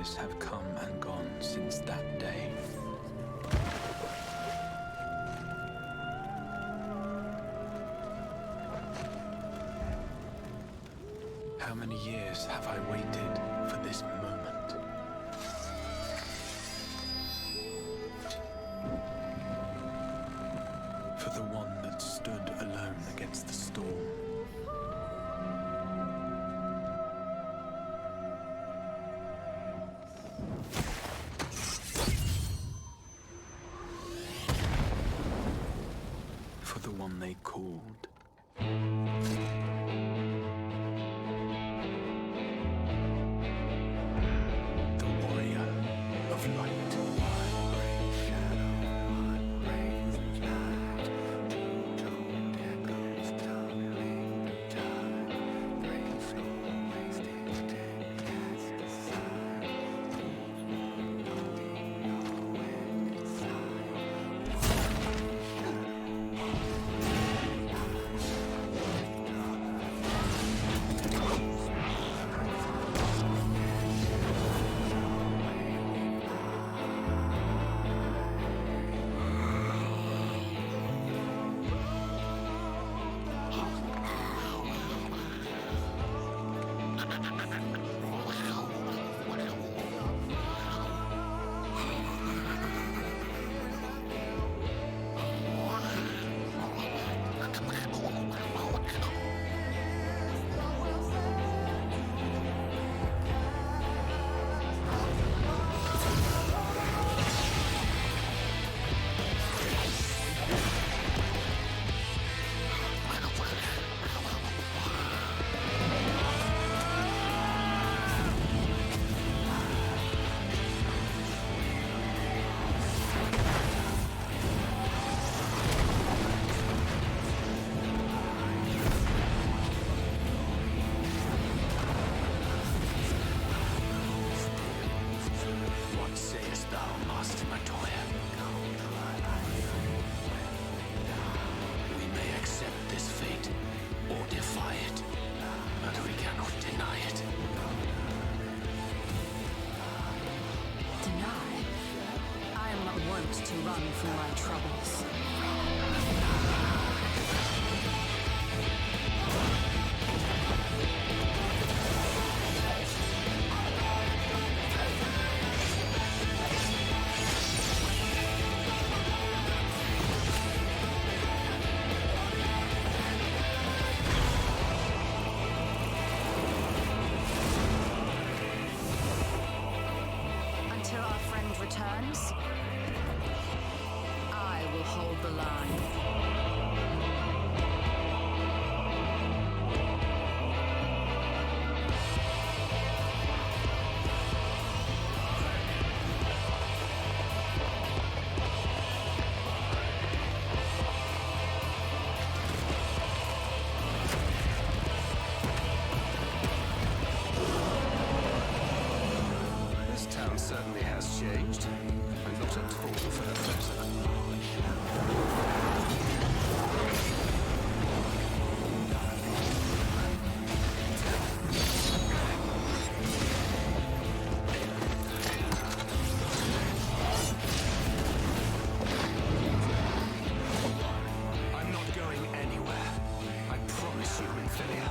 years have come and gone since that day. How many years have I waited for this moment? For the one that stood alone against the storm. For the one they called. To run from my troubles. Until our friend returns, I will hold the line. This town certainly has changed, and not at all for the better. I'm not going anywhere. I promise you, Infilia.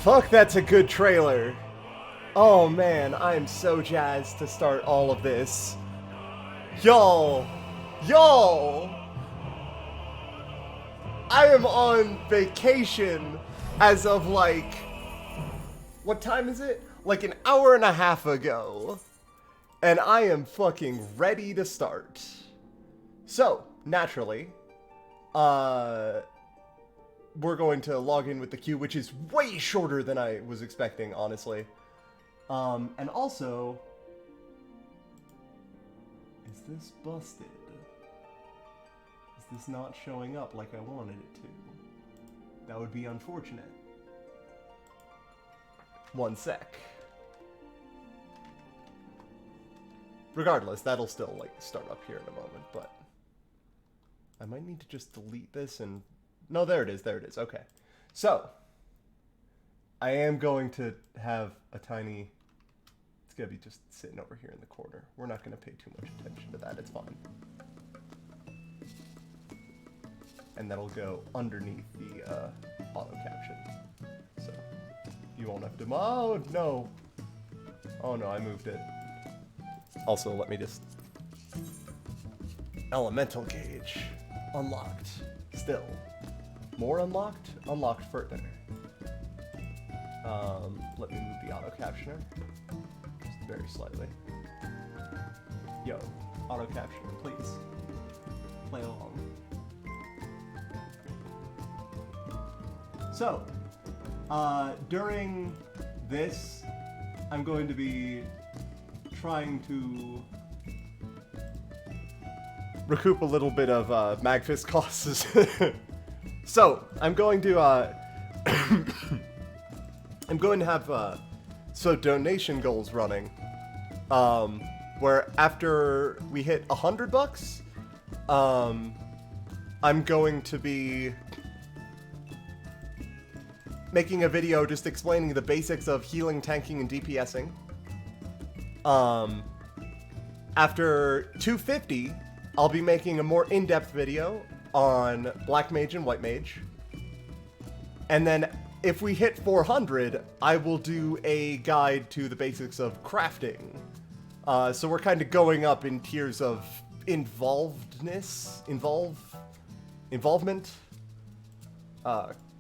Fuck, that's a good trailer. Oh man, I am so jazzed to start all of this. Y'all! I am on vacation as of like... What time is it? Like an hour and a half ago. And I am fucking ready to start. So, naturally, we're going to log in with the queue, which is way shorter than I was expecting, honestly. And also... Is this busted? Is this not showing up like I wanted it to? That would be unfortunate. One sec. Regardless, that'll still, like, start up here in a moment, but... I might need to just delete this and... No, there it is, okay. So, I am going to have a tiny... It's gonna be just sitting over here in the corner. We're not gonna pay too much attention to that, it's fine. And that'll go underneath the auto caption. So, you won't have to... Oh, no! Oh no, I moved it. Also, let me just... Elemental gauge. Unlocked. Still. More unlocked? Unlocked further. Let me move the auto captioner. Just very slightly. Yo, auto captioner, please. Play along. So, during this, I'm going to be trying to recoup a little bit of Magfist costs. So, I'm going to I'm going to have so donation goals running, where after we hit $100, I'm going to be making a video just explaining the basics of healing, tanking, and DPSing. After 250, I'll be making a more in-depth video on Black Mage and White Mage. And then if we hit 400, I will do a guide to the basics of crafting. So we're kind of going up in tiers of involvement,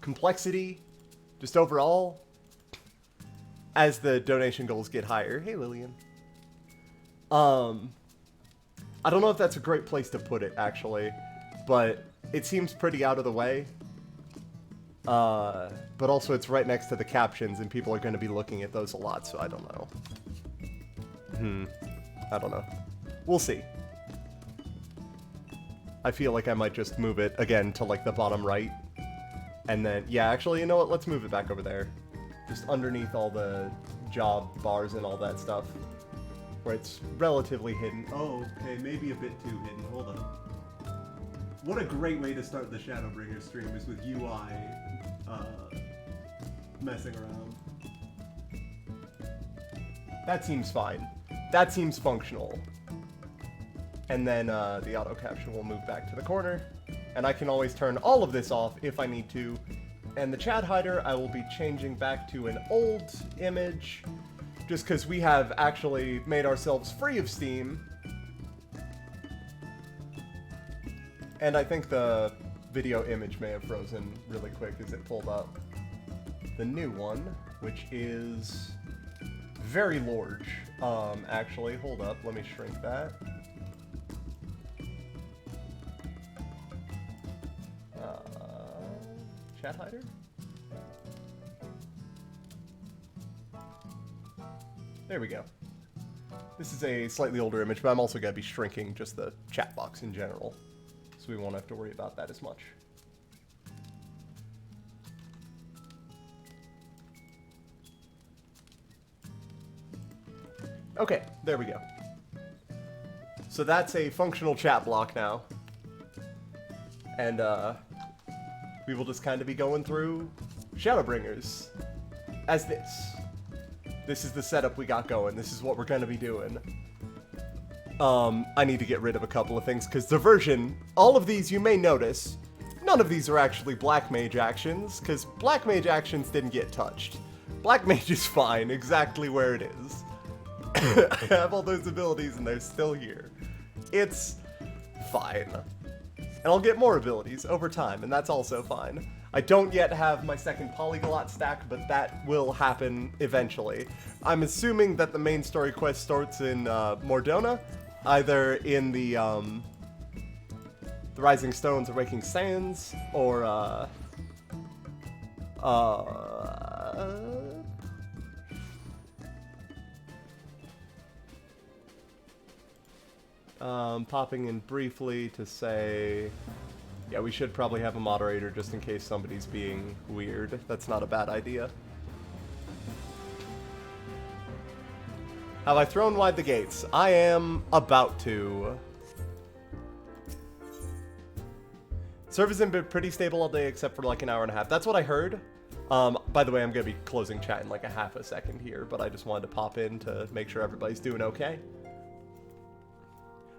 complexity, just overall, as the donation goals get higher. Hey, Lillian. I don't know if that's a great place to put it, actually, but it seems pretty out of the way. But also it's right next to the captions, and people are going to be looking at those a lot, so I don't know. I don't know. We'll see. I feel like I might just move it, again, to, like, the bottom right. And then, yeah, actually, you know what? Let's move it back over there. Just underneath all the job bars and all that stuff. Where it's relatively hidden. Oh, okay, maybe a bit too hidden. Hold on. What a great way to start the Shadowbringers stream is with UI messing around. That seems fine. That seems functional. And then the auto caption will move back to the corner. And I can always turn all of this off if I need to. And the chat hider, I will be changing back to an old image. Just because we have actually made ourselves free of Steam. And I think the video image may have frozen really quick as it pulled up. The new one, which is very large. Actually, hold up, let me shrink that. Chat hider? There we go. This is a slightly older image, but I'm also going to be shrinking just the chat box in general, so we won't have to worry about that as much. Okay, there we go. So that's a functional chat block now. And, we will just kind of be going through Shadowbringers as this. This is the setup we got going. This is what we're going to be doing. I need to get rid of a couple of things, because the version, all of these you may notice, none of these are actually Black Mage actions, because Black Mage actions didn't get touched. Black Mage is fine, exactly where it is. I have all those abilities and they're still here. It's fine. And I'll get more abilities over time, and that's also fine. I don't yet have my second polyglot stack, but that will happen eventually. I'm assuming that the main story quest starts in Mordona, either in the Rising Stones or Waking Sands, or popping in briefly to say, yeah, we should probably have a moderator just in case somebody's being weird. That's not a bad idea. Have I thrown wide the gates? I am about to. Server's been pretty stable all day except for like an hour and a half. That's what I heard. By the way, I'm going to be closing chat in like a half a second here, but I just wanted to pop in to make sure everybody's doing okay.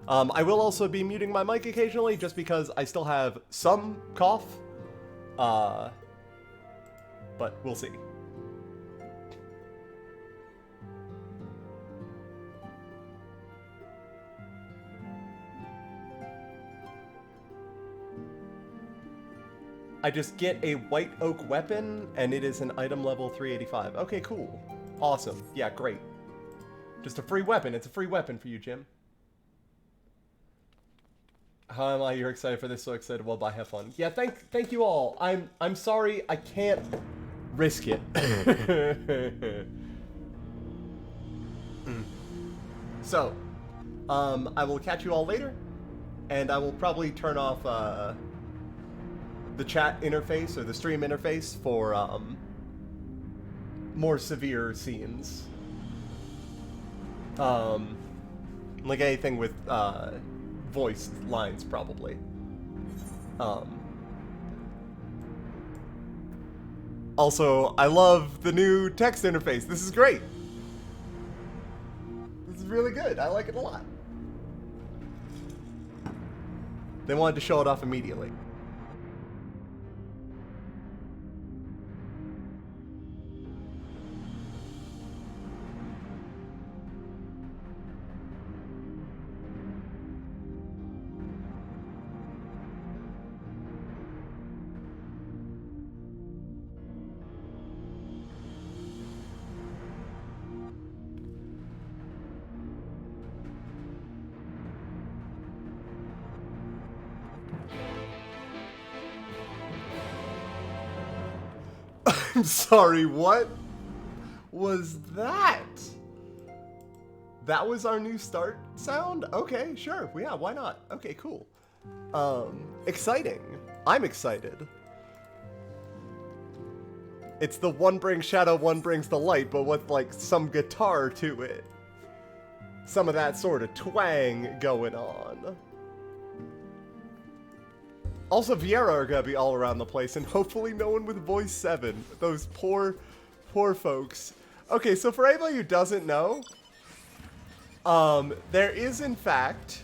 I will also be muting my mic occasionally just because I still have some cough. But we'll see. I just get a white oak weapon, and it is an item level 385. Okay, cool. Awesome. Yeah, great. Just a free weapon. It's a free weapon for you, Jim. How am I? You're excited for this? So excited. Well, bye. Have fun. Yeah, thank you all. I'm sorry. I can't risk it. So, I will catch you all later, and I will probably turn off the chat interface or the stream interface for more severe scenes. Like anything with voice lines, probably. Also, I love the new text interface. This is great. This is really good. I like it a lot. They wanted to show it off immediately. I'm sorry, what was that? That was our new start sound? Okay, sure. Yeah, why not? Okay, cool. Exciting. I'm excited. It's the one brings shadow, one brings the light, but with like some guitar to it. Some of that sort of twang going on. Also, Viera are gonna be all around the place, and hopefully no one with voice 7. Those poor folks. Okay, so for anybody who doesn't know, there is in fact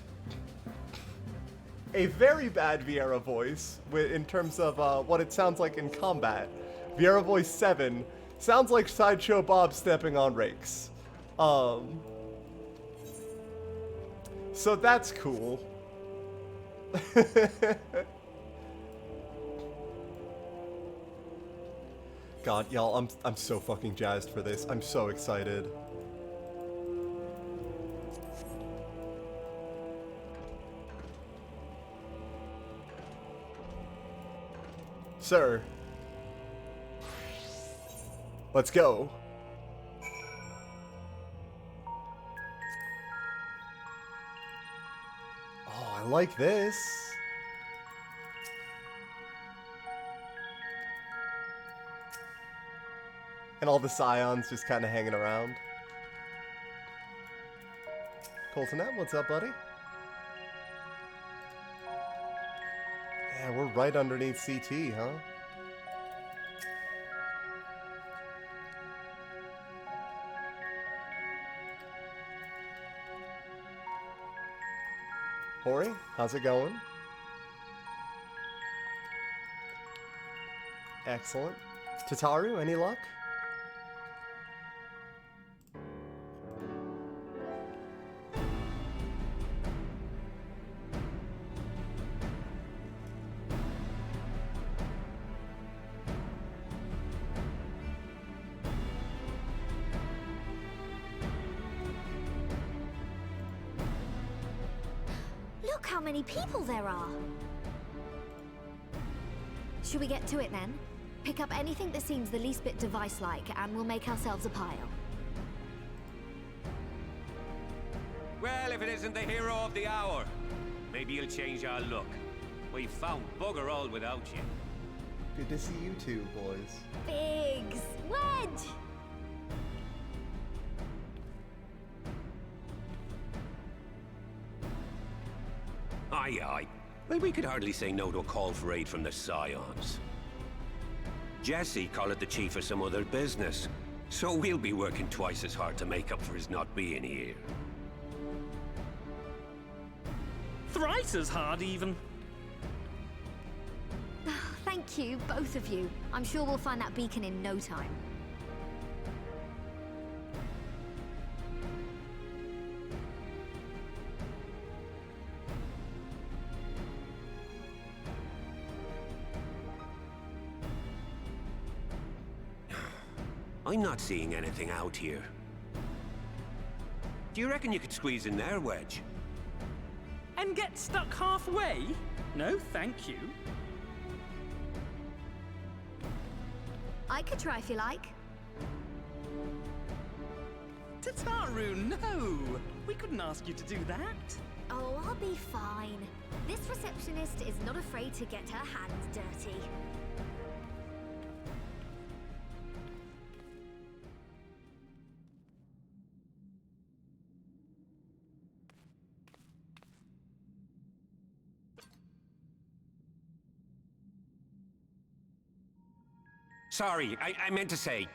a very bad Viera voice in terms of what it sounds like in combat. Viera voice 7 sounds like Sideshow Bob stepping on rakes. So that's cool. God, y'all, I'm so fucking jazzed for this. I'm so excited. Sir. Let's go. Oh, I like this. And all the scions just kind of hanging around. Coltonet, what's up, buddy? Yeah, we're right underneath CT, huh? Hori, how's it going? Excellent. Tataru, any luck? Look how many people there are. Should we get to it then? Pick up anything that seems the least bit device-like, and we'll make ourselves a pile. Well, if it isn't the hero of the hour, maybe you'll change our look. We've found bugger all without you. Good to see you two, boys. Biggs! Wedge! Aye, aye. Well, we could hardly say no to a call for aid from the Scions. Jesse called it the chief of some other business, so we'll be working twice as hard to make up for his not being here. Thrice as hard, even. Thank you, both of you. I'm sure we'll find that beacon in no time. I'm not seeing anything out here. Do you reckon you could squeeze in there, Wedge? And get stuck halfway? No, thank you. I could try if you like. Tataru, no! We couldn't ask you to do that. Oh, I'll be fine. This receptionist is not afraid to get her hands dirty. Sorry, I meant to say,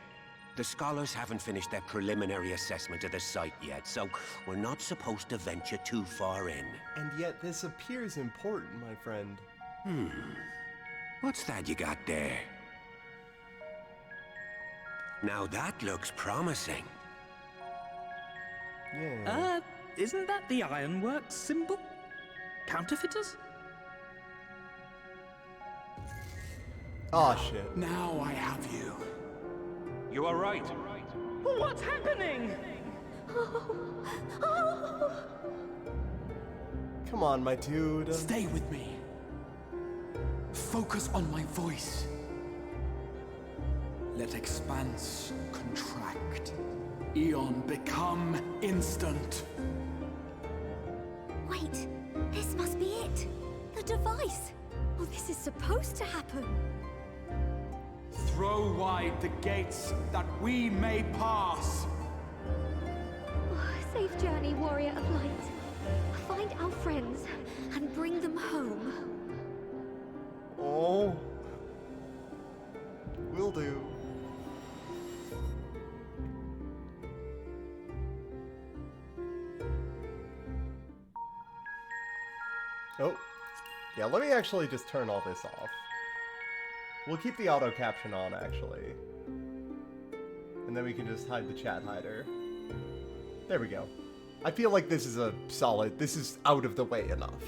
the scholars haven't finished their preliminary assessment of the site yet, so we're not supposed to venture too far in. And yet this appears important, my friend. What's that you got there? Now that looks promising. Yeah. Isn't that the Ironworks symbol? Counterfeiters? Oh shit. Now I have you. You are right. What's happening? Come on, my dude. Stay with me. Focus on my voice. Let expanse contract. Eon become instant. Wait, this must be it. The device. Oh, this is supposed to happen. Throw wide the gates that we may pass. Safe journey, warrior of light. Find our friends and bring them home. Oh. Will do. Oh. Yeah, let me actually just turn all this off. We'll keep the auto caption on, actually. And then we can just hide the chat hider. There we go. I feel like this is a solid, this is out of the way enough.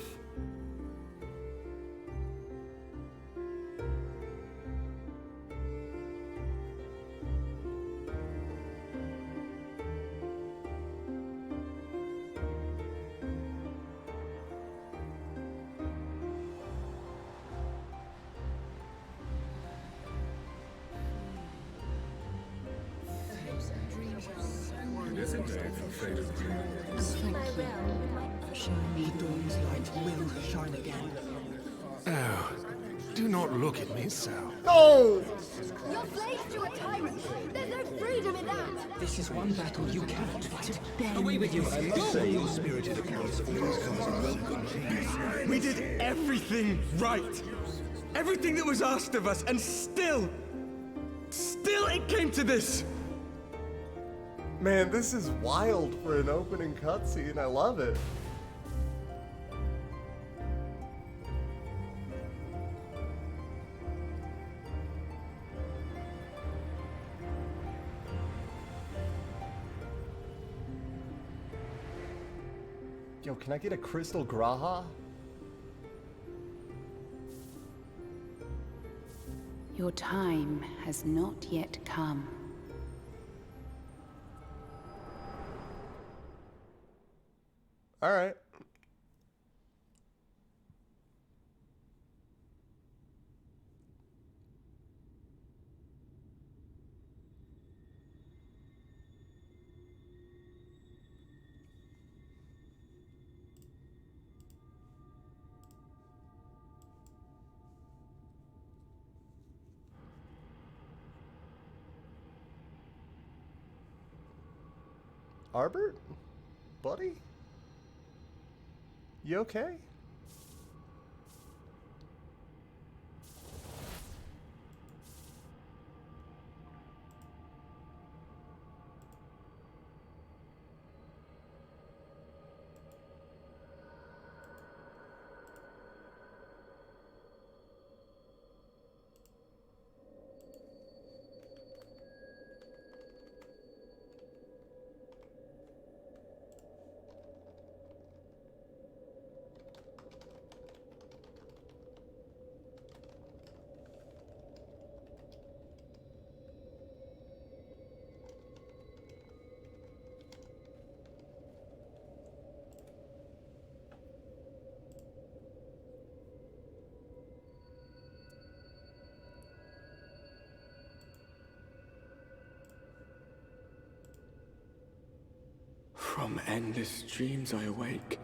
Oh, do not look at me so. No! You're slaves to a tyrant. There's no freedom in that. This is one battle you cannot fight. Away with you! Go! Spirited accounts of We did everything right. Everything that was asked of us, and still it came to this. Man, this is wild for an opening cutscene. I love it. Yo, can I get a crystal Graha? Your time has not yet come. Alright. Arbert? Buddy? You okay? From endless dreams I awake.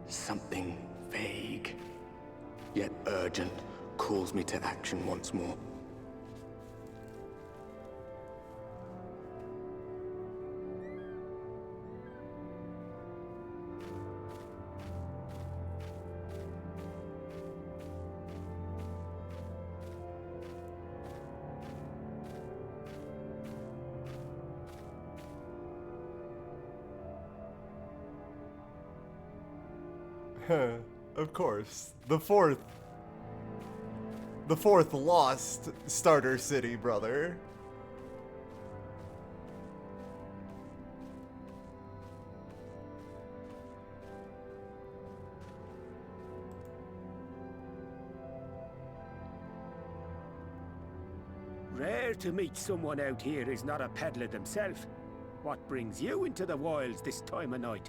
Something vague, yet urgent, calls me to action once more. Of course. The fourth lost starter city, brother. Rare to meet someone out here who's not a peddler themselves. What brings you into the wilds this time of night?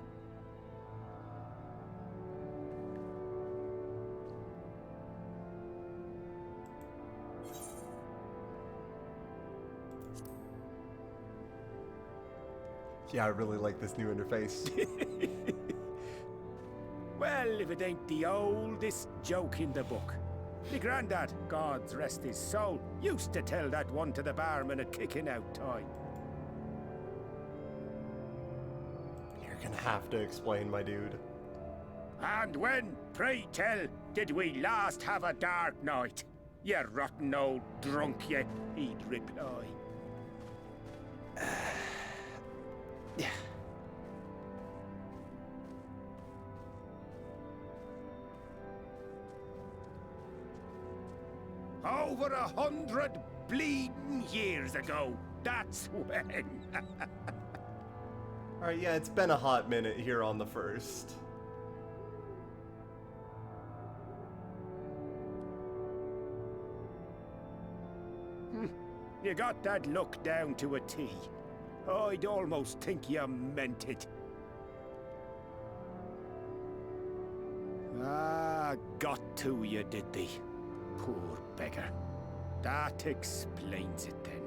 Yeah, I really like this new interface. Well, if it ain't the oldest joke in the book. Me granddad, God's rest his soul, used to tell that one to the barman at kicking out time. You're gonna have to explain, my dude. And when, pray tell, did we last have a dark night? You rotten old drunk, you, he'd reply. Yeah. Over 100 bleeding years ago, that's when. Alright, yeah, it's been a hot minute here on the first. You got that look down to a T. I'd almost think you meant it. Ah, got to you, did they? Poor beggar. That explains it then.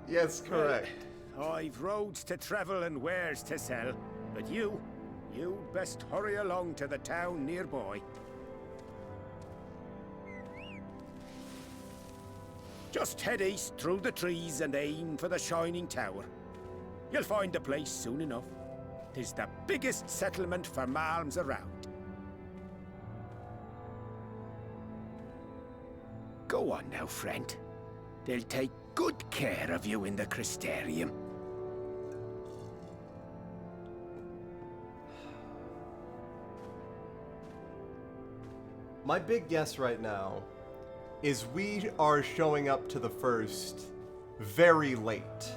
Yes, correct. Well, I've roads to travel and wares to sell, but you'd best hurry along to the town nearby. Just head east through the trees and aim for the Shining Tower. You'll find the place soon enough. 'Tis the biggest settlement for malms around. Go on now, friend. They'll take good care of you in the Crystarium. My big guess right now is we are showing up to the first very late.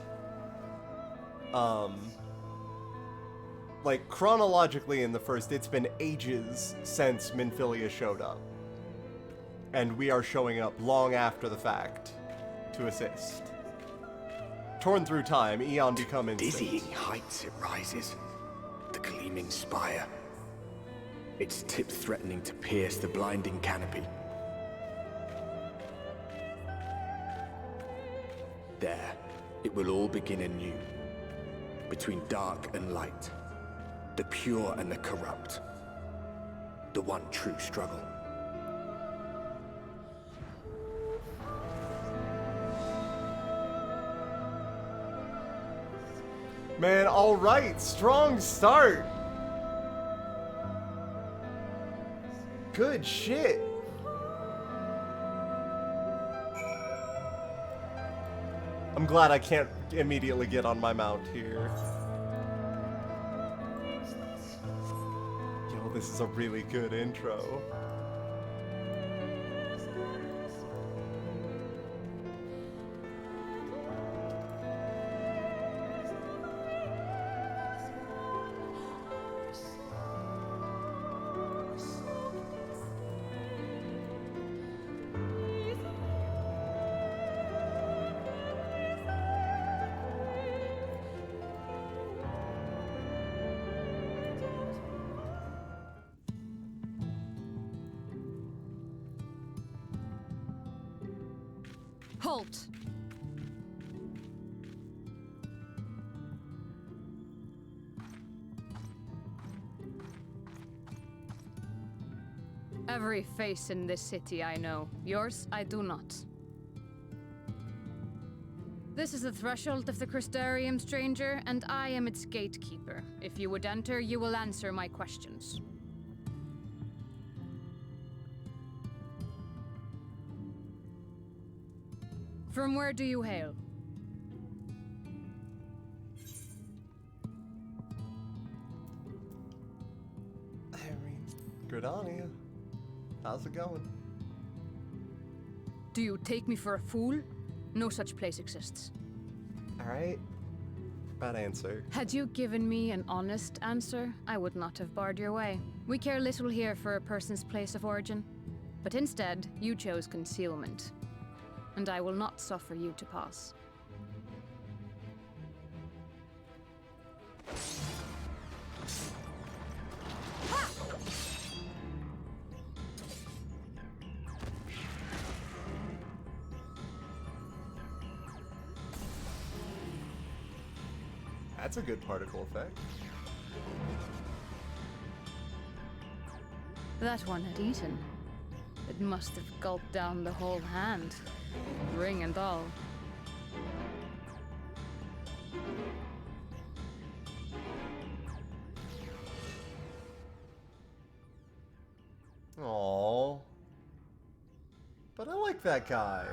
Like, chronologically in the first, it's been ages since Minfilia showed up. And we are showing up long after the fact to assist. Torn through time, Eon become instinct. Dizzying heights it rises. The gleaming spire. Its tip threatening to pierce the blinding canopy. There, it will all begin anew. Between dark and light. The pure and the corrupt. The one true struggle. Man, alright, strong start. Good shit. I'm glad I can't immediately get on my mount here. Yo, this is a really good intro. Halt! Every face in this city I know. Yours, I do not. This is the threshold of the Crystarium, stranger, and I am its gatekeeper. If you would enter, you will answer my questions. From where do you hail? I mean, good on you. How's it going? Do you take me for a fool? No such place exists. Alright. Bad answer. Had you given me an honest answer, I would not have barred your way. We care little here for a person's place of origin. But instead, you chose concealment. And I will not suffer you to pass. That's a good particle effect. That one had eaten. It must have gulped down the whole hand. Ring and all. Aww. But I like that guy.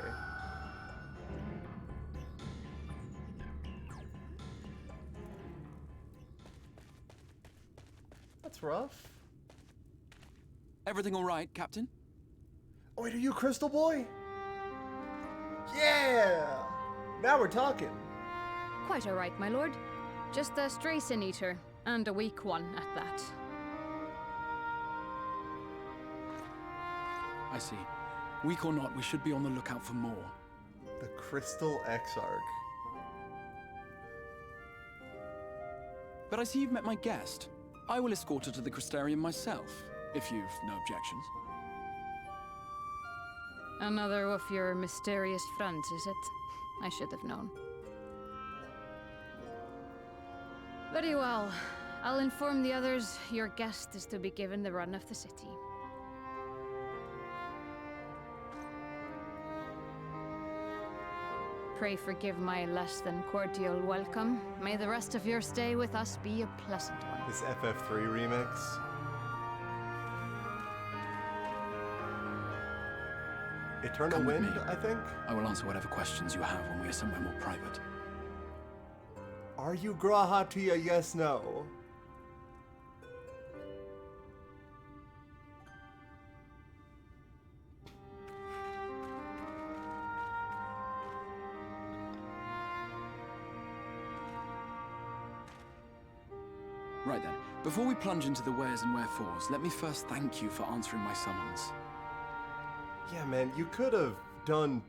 That's rough. Everything all right, Captain? Oh, wait, are you Crystal Boy? Yeah! Now we're talking. Quite all right, my lord. Just a stray sin eater, and a weak one at that. I see. Weak or not, we should be on the lookout for more. The Crystal Exarch. But I see you've met my guest. I will escort her to the Crystarium myself, if you've no objections. Another of your mysterious friends, is it? I should have known. Very well. I'll inform the others your guest is to be given the run of the city. Pray forgive my less than cordial welcome. May the rest of your stay with us be a pleasant one. This FF3 remix. Eternal Come with Wind, me. I think? I will answer whatever questions you have when we are somewhere more private. Are you Grahatia? Yes, no. Right then, before we plunge into the wheres and wherefores, let me first thank you for answering my summons. Yeah, man, you could have done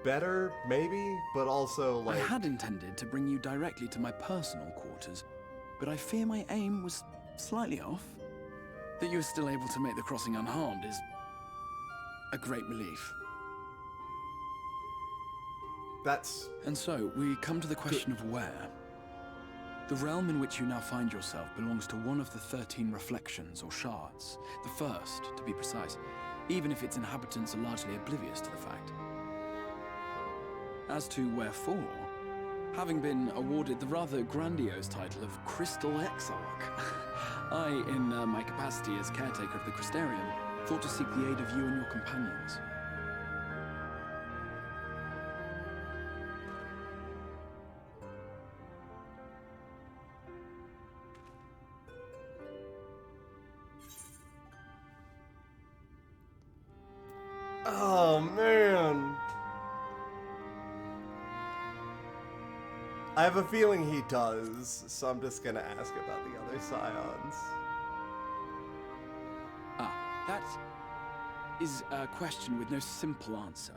better, maybe, but also, like... I had intended to bring you directly to my personal quarters, but I fear my aim was slightly off. That you were still able to make the crossing unharmed is a great relief. That's... And so, we come to the question of where. The realm in which you now find yourself belongs to one of the 13 reflections, or shards. The first, to be precise, even if its inhabitants are largely oblivious to the fact. As to wherefore, having been awarded the rather grandiose title of Crystal Exarch, I, in my capacity as caretaker of the Crystarium, thought to seek the aid of you and your companions. Oh, man. I have a feeling he does, so I'm just gonna ask about the other scions. That is a question with no simple answer.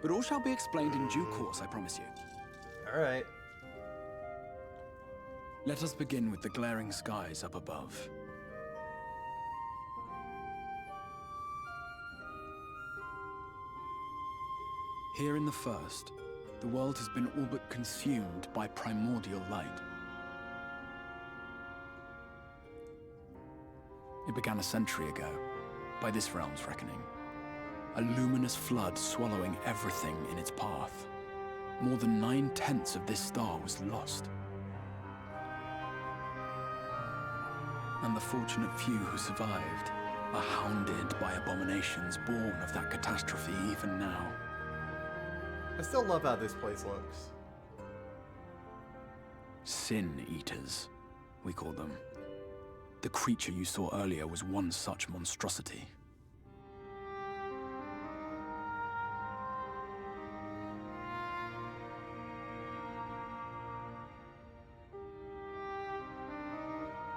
But all shall be explained in due course, I promise you. Alright. Let us begin with the glaring skies up above. Here in the first, the world has been all but consumed by primordial light. It began a century ago, by this realm's reckoning. A luminous flood swallowing everything in its path. More than 9/10 of this star was lost. And the fortunate few who survived are hounded by abominations born of that catastrophe even now. I still love how this place looks. Sin Eaters, we call them. The creature you saw earlier was one such monstrosity.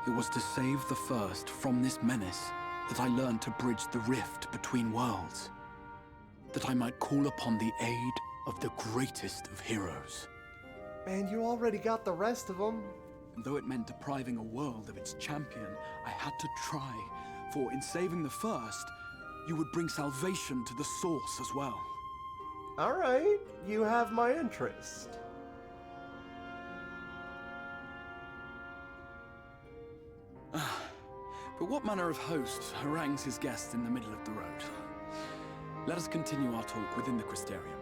It was to save the first from this menace that I learned to bridge the rift between worlds. That I might call upon the aid of the greatest of heroes. Man, you already got the rest of them. And though it meant depriving a world of its champion, I had to try, for in saving the first, you would bring salvation to the source as well. Alright, you have my interest. But what manner of host harangues his guests in the middle of the road? Let us continue our talk within the Crystarium.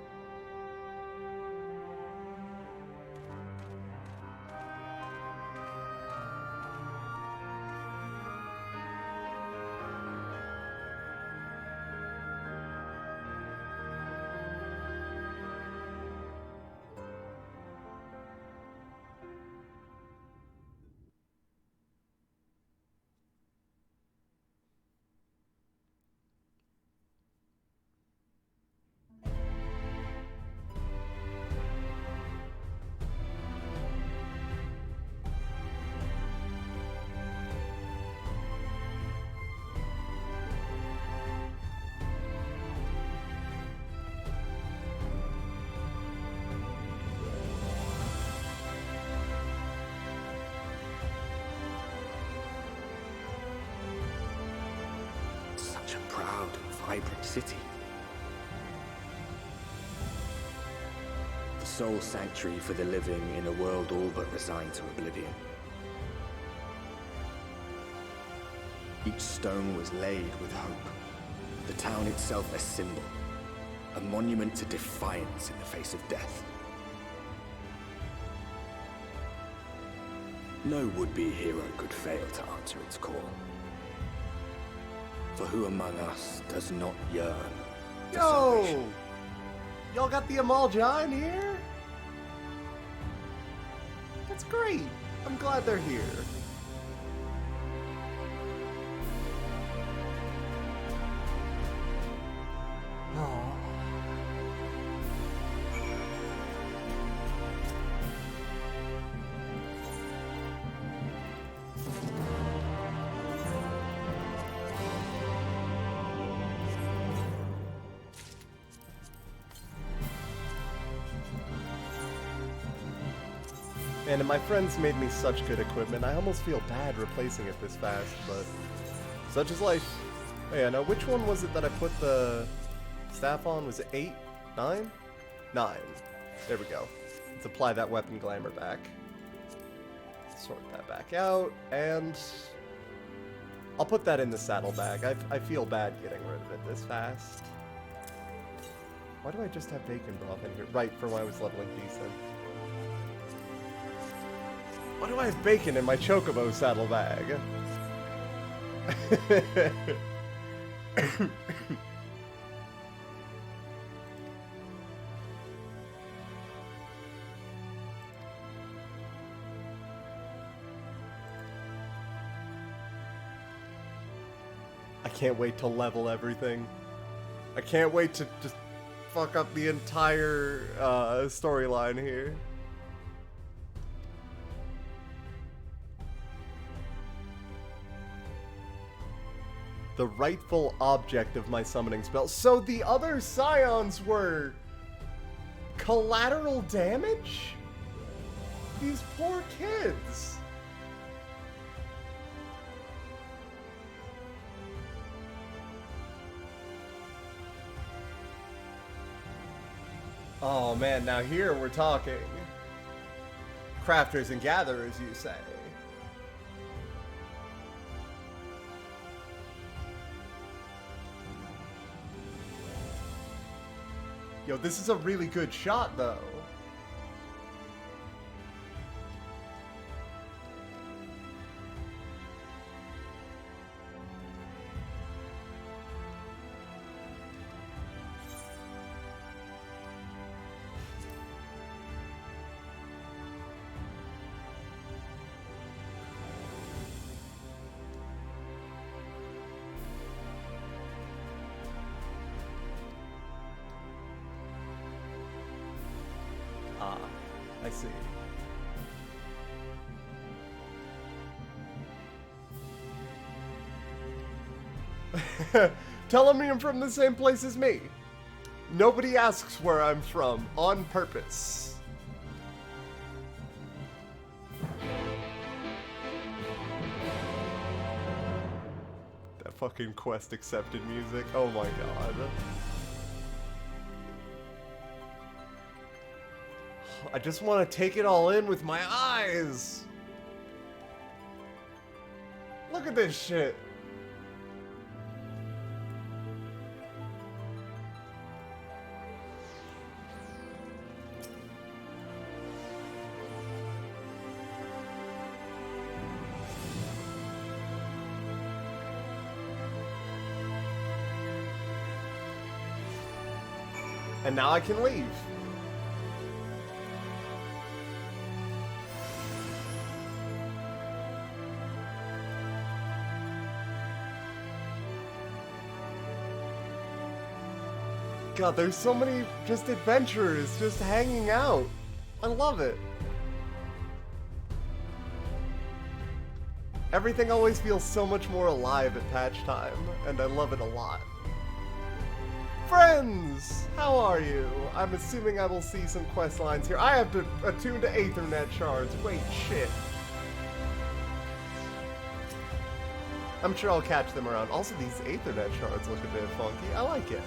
Such a proud and vibrant city. The sole sanctuary for the living in a world all but resigned to oblivion. Each stone was laid with hope. The town itself a symbol, a monument to defiance in the face of death. No would-be hero could fail to answer its call. For who among us does not yearn for salvation? Yo! Y'all got the Amal John here? That's great. I'm glad they're here. Oh. And my friends made me such good equipment, I almost feel bad replacing it this fast, but such is life. Oh yeah, now which one was it that I put the staff on? Was it 8? 9? 9. There we go. Let's apply that weapon glamour back. Sort that back out, and I'll put that in the saddlebag. I feel bad getting rid of it this fast. Why do I just have bacon broth in here? Right, for when I was leveling decent. Why do I have bacon in my chocobo saddlebag? I can't wait to level everything. I can't wait to just fuck up the entire storyline here. The rightful object of my summoning spell. So the other scions were collateral damage? These poor kids. Oh man, now here we're talking. Crafters and gatherers, you say. Yo, this is a really good shot, though. I see. Tell me I'm from the same place as me. Nobody asks where I'm from on purpose. That fucking quest accepted music. Oh my god. I just want to take it all in with my eyes. Look at this shit. And now I can leave. God, there's so many just adventurers just hanging out. I love it. Everything always feels so much more alive at patch time, and I love it a lot. Friends! How are you? I'm assuming I will see some quest lines here. I have to attune to Aethernet shards. Wait, shit. I'm sure I'll catch them around. Also, these Aethernet shards look a bit funky. I like it.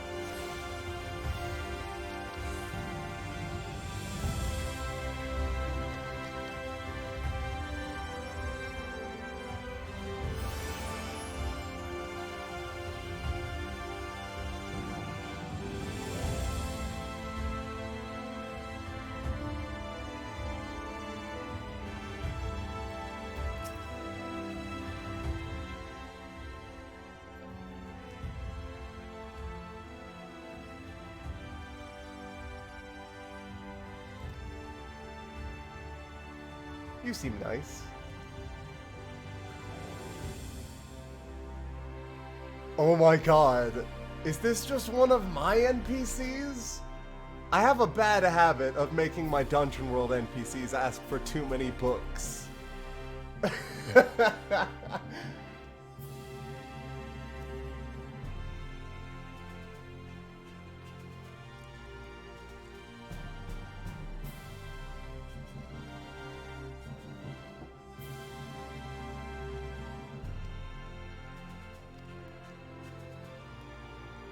You seem nice. Oh my god. Is this just one of my NPCs? I have a bad habit of making my Dungeon World NPCs ask for too many books.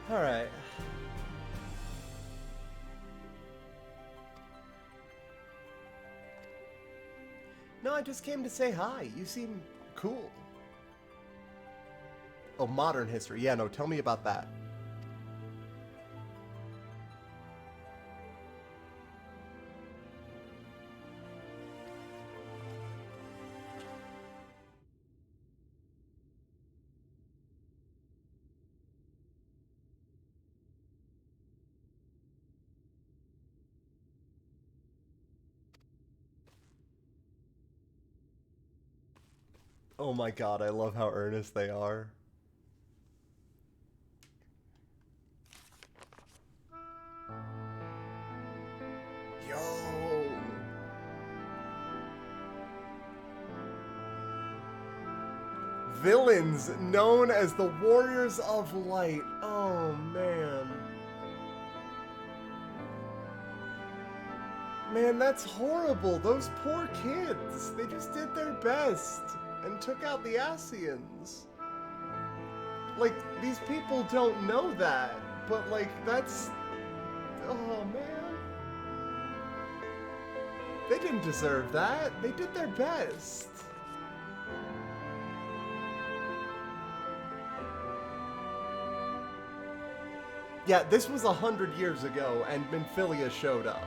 Alright. I just came to say hi. You seem cool. Oh, modern history. Yeah, no, tell me about that. Oh my god, I love how earnest they are. Yo! Villains known as the Warriors of Light. Oh man. Man, that's horrible. Those poor kids. They just did their best and took out the Asians. Like, these people don't know that, but like, that's... Oh man. They didn't deserve that. They did their best. Yeah, this was 100 years ago, and Minfilia showed up.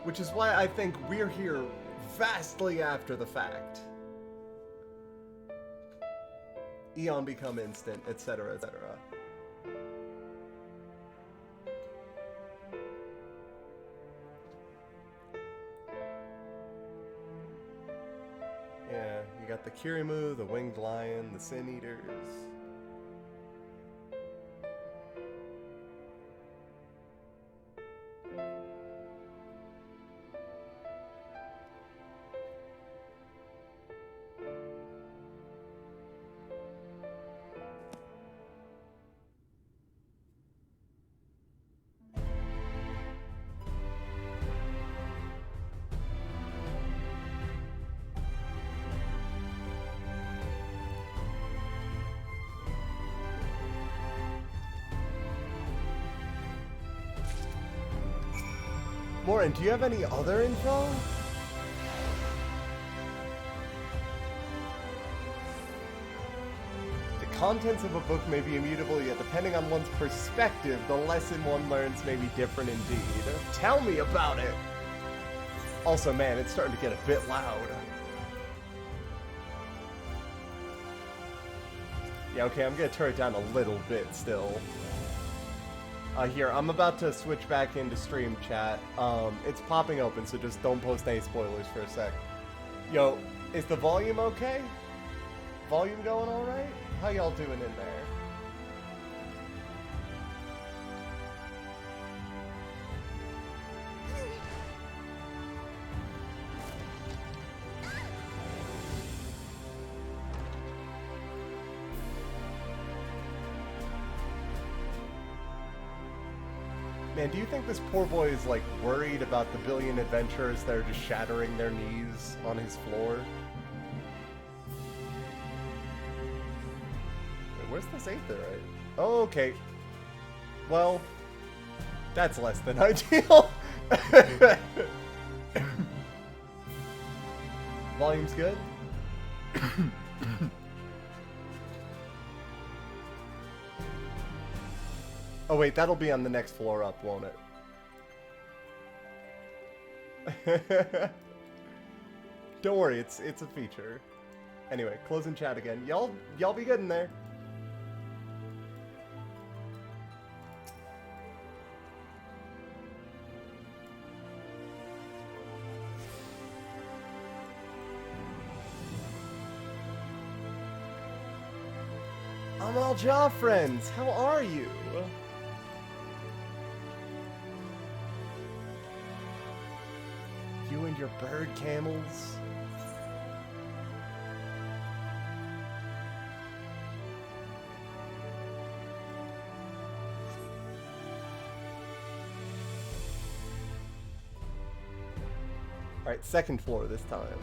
Which is why I think we're here vastly after the fact. Eon become instant, etc., etc. Yeah, you got the Kirimu, the Winged Lion, the Sin Eaters. Morin, do you have any other info? The contents of a book may be immutable, yet depending on one's perspective, the lesson one learns may be different indeed. Tell me about it! Also, man, it's starting to get a bit loud. Yeah, okay, I'm gonna turn it down a little bit still. Here, I'm about to switch back into stream chat. It's popping open, so just don't post any spoilers for a sec. Yo, is the volume okay? Volume going alright? How y'all doing in there? Man, do you think this poor boy is, like, worried about the billion adventurers that are just shattering their knees on his floor? Wait, where's this aetherite? Oh, okay. Well, that's less than ideal. Volume's good? Oh wait, that'll be on the next floor up, won't it? Don't worry, it's a feature. Anyway, closing chat again. Y'all be good in there. I'm all Jaw friends. How are you? You and your bird camels. Alright, second floor this time.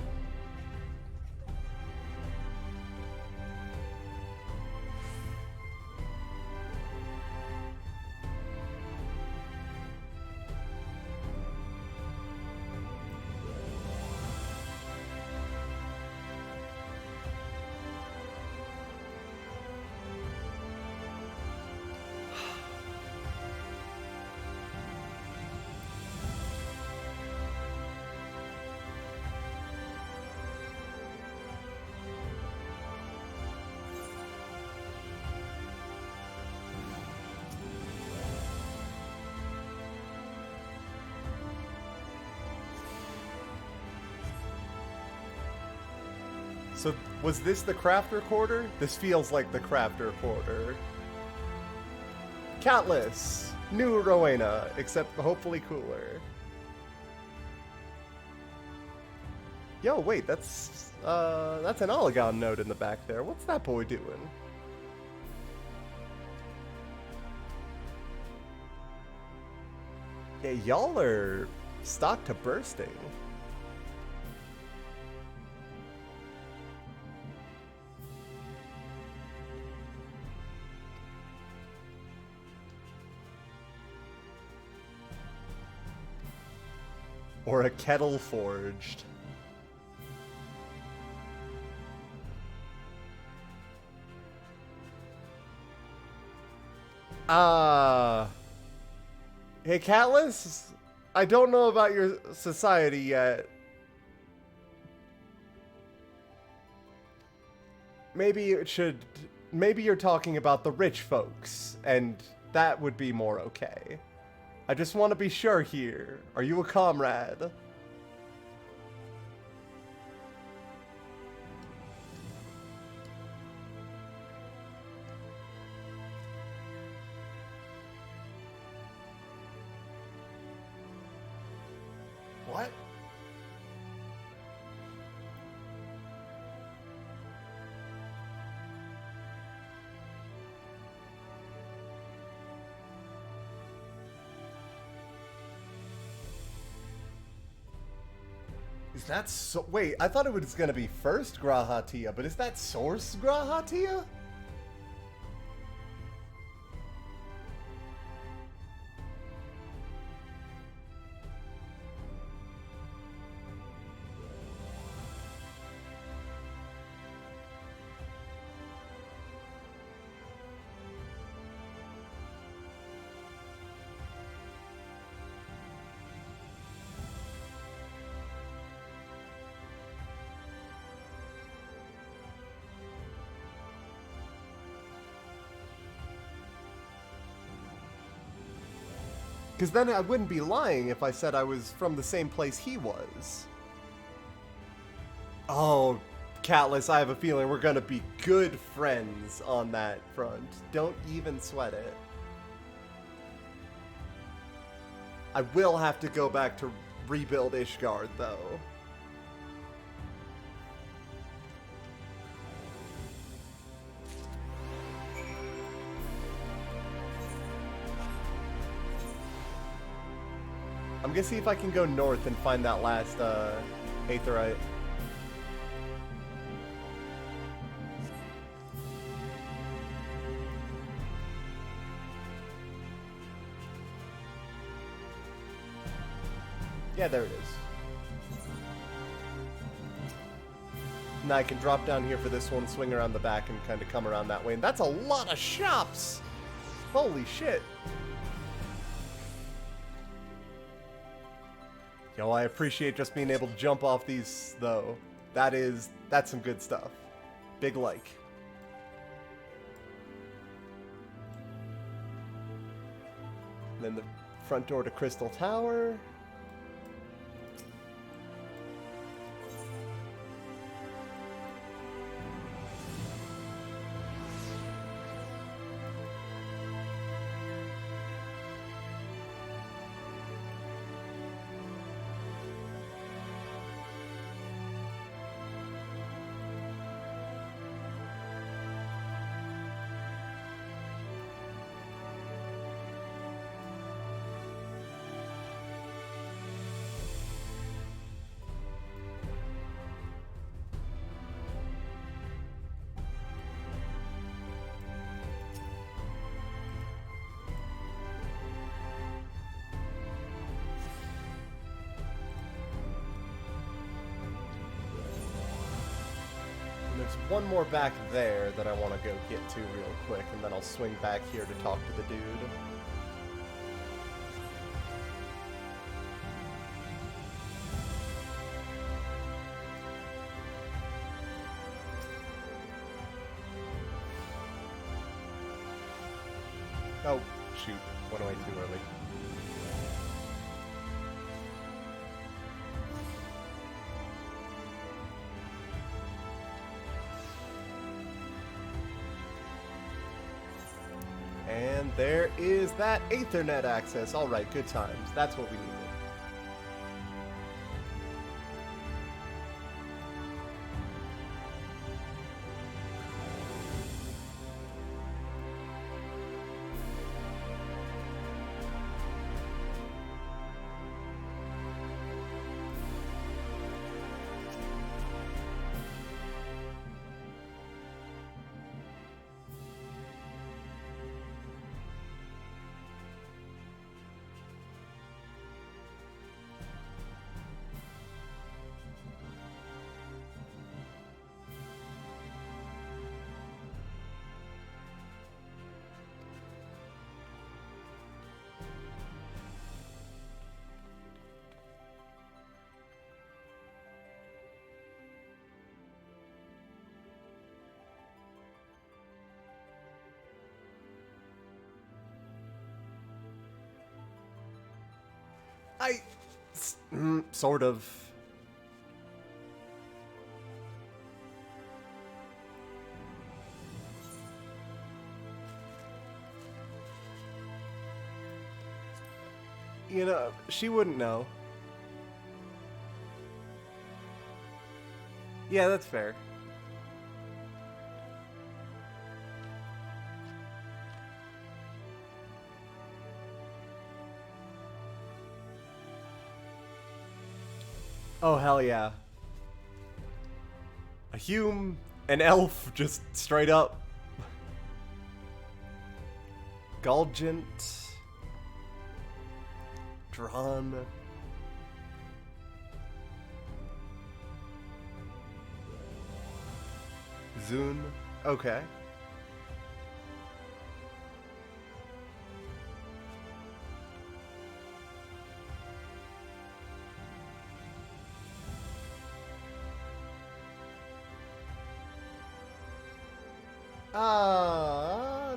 So, was this the crafter quarter? This feels like the crafter quarter. Catless! New Rowena, except hopefully cooler. Yo, wait, that's an Oligon node in the back there. What's that boy doing? Yeah, y'all are stocked to bursting. Or a kettle forged. Hey, Catless? I don't know about your society yet. Maybe you're talking about the rich folks, and that would be more okay. I just want to be sure here. Are you a comrade? What? Is that so? Wait, I thought it was gonna be first Grahatia, but is that source Grahatia? Because then I wouldn't be lying if I said I was from the same place he was. Oh, Catless, I have a feeling we're gonna be good friends on that front. Don't even sweat it. I will have to go back to rebuild Ishgard, though. I'm gonna see if I can go north and find that last Aetherite. Yeah, there it is. Now I can drop down here for this one, swing around the back, and kind of come around that way. And that's a lot of shops! Holy shit. Yo, I appreciate just being able to jump off these, though. That's some good stuff. Big like. And then the front door to Crystal Tower. There's one more back there that I want to go get to real quick, and then I'll swing back here to talk to the dude. Oh, shoot. Went away too early. And there is that Ethernet access. Alright, good times. That's what we needed. Sort of. You know, she wouldn't know. Yeah, that's fair. Oh, hell yeah. A hume, an elf, just straight up. Gulgent. Drawn. Zun. Okay.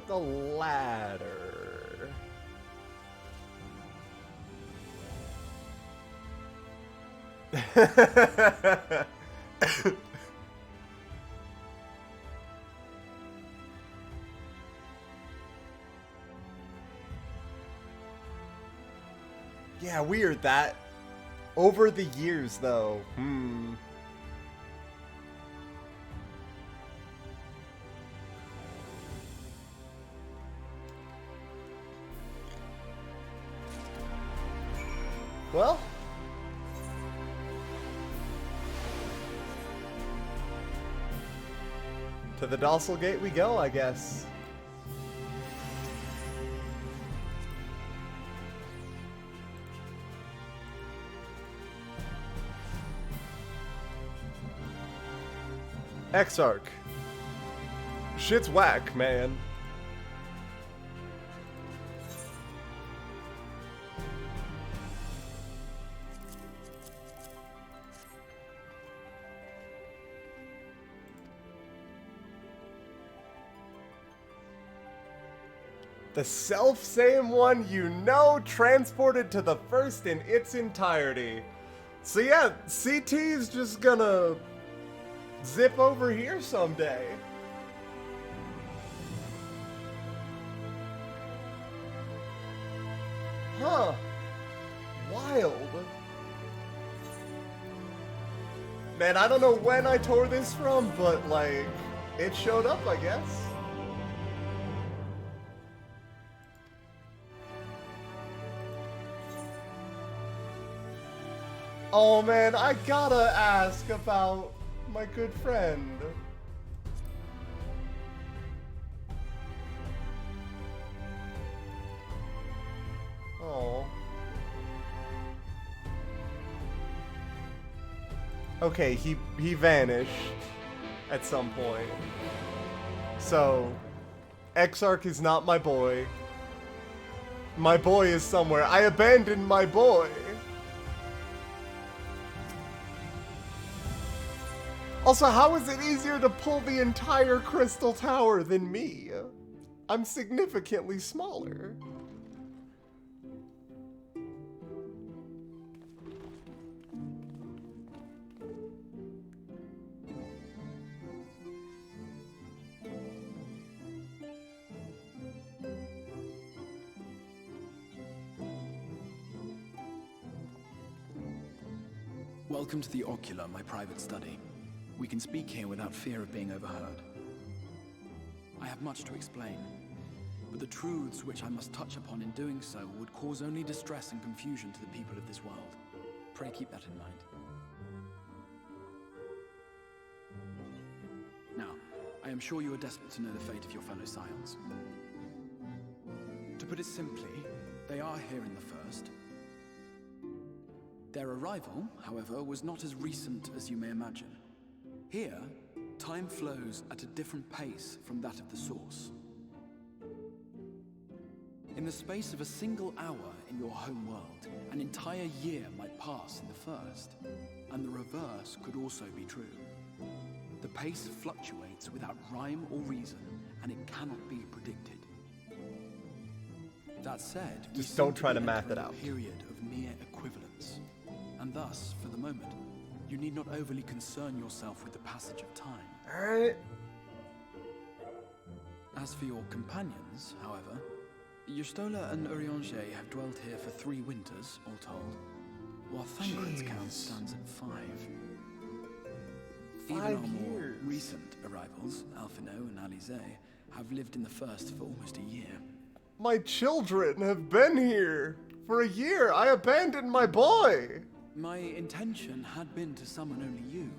The ladder. Yeah, weird that. Over the years, though. Well, to the Docile Gate we go, I guess. Exarch. Shit's whack, man. The self-same one you know transported to the first in its entirety. So yeah, CT's just gonna zip over here someday. Huh. Wild. Man, I don't know when I tore this from, but like, it showed up, I guess. Oh man, I gotta ask about my good friend. Oh. Okay, he vanished at some point. So, Exarch is not my boy. My boy is somewhere. I abandoned my boy. Also, how is it easier to pull the entire Crystal Tower than me? I'm significantly smaller. Welcome to the Ocular, my private study. We can speak here without fear of being overheard. I have much to explain, but the truths which I must touch upon in doing so would cause only distress and confusion to the people of this world. Pray keep that in mind. Now, I am sure you are desperate to know the fate of your fellow scions. To put it simply, they are here in the first. Their arrival, however, was not as recent as you may imagine. Here, time flows at a different pace from that of the source. In the space of a single hour in your home world, an entire year might pass in the first, and the reverse could also be true. The pace fluctuates without rhyme or reason, and it cannot be predicted. That said, just don't try to math it out. A period of near equivalence, and thus, for the moment, you need not overly concern yourself with the passage of time. Alright. As for your companions, however, Y'shtola and Urianger have dwelt here for 3 winters, all told, while Thancred's count stands at 5. Even our more recent arrivals, Alphino and Alize, have lived in the first for almost a year. My children have been here for a year. I abandoned my boy. My intention had been to summon only you,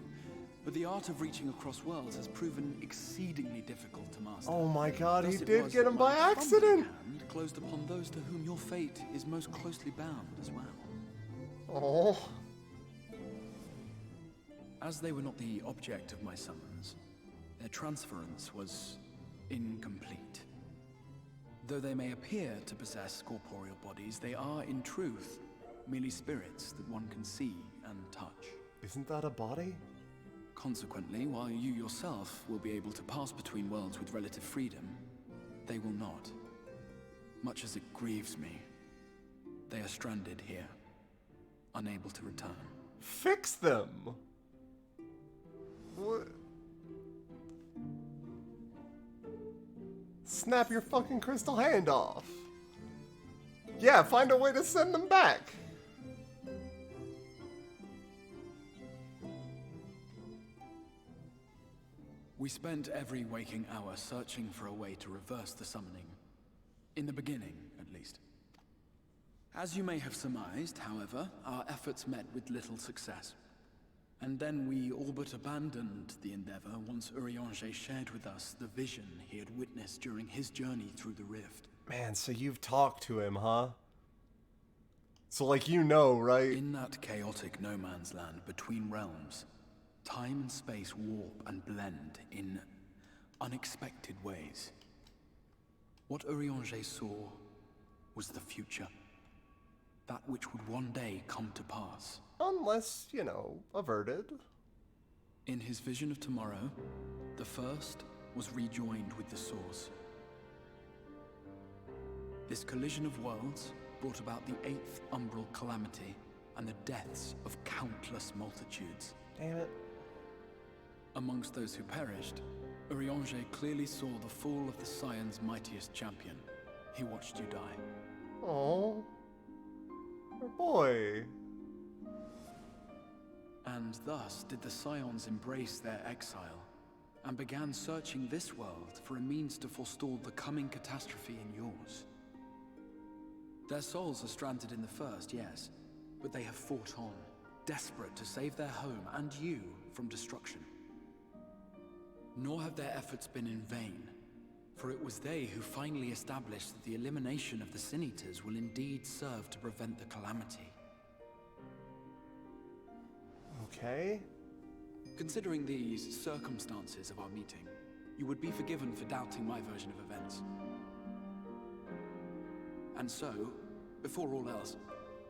but the art of reaching across worlds has proven exceedingly difficult to master. Oh my god, he Thus did get him by accident. Hand closed upon those to whom your fate is most closely bound as well. Oh. As they were not the object of my summons, their transference was incomplete. Though they may appear to possess corporeal bodies, they are, in truth, merely spirits that one can see and touch. Isn't that a body? Consequently, while you yourself will be able to pass between worlds with relative freedom, they will not. Much as it grieves me, they are stranded here, unable to return. Fix them! What? Snap your fucking crystal hand off. Yeah, find a way to send them back. We spent every waking hour searching for a way to reverse the summoning. In the beginning, at least. As you may have surmised, however, our efforts met with little success. And then we all but abandoned the endeavor once Urianger shared with us the vision he had witnessed during his journey through the rift. Man, so you've talked to him, huh? So like you know, right? In that chaotic no man's land between realms, time and space warp and blend in unexpected ways. What Urianger saw was the future. That which would one day come to pass. Unless, you know, averted. In his vision of tomorrow, the first was rejoined with the source. This collision of worlds brought about the 8th umbral calamity and the deaths of countless multitudes. Damn it. Amongst those who perished, Urianger clearly saw the fall of the Scion's mightiest champion. He watched you die. Oh, our boy. And thus did the Scions embrace their exile, and began searching this world for a means to forestall the coming catastrophe in yours. Their souls are stranded in the first, yes, but they have fought on, desperate to save their home and you from destruction. Nor have their efforts been in vain, for it was they who finally established that the elimination of the Sin Eaters will indeed serve to prevent the calamity. Okay. Considering these circumstances of our meeting, you would be forgiven for doubting my version of events. And so, before all else,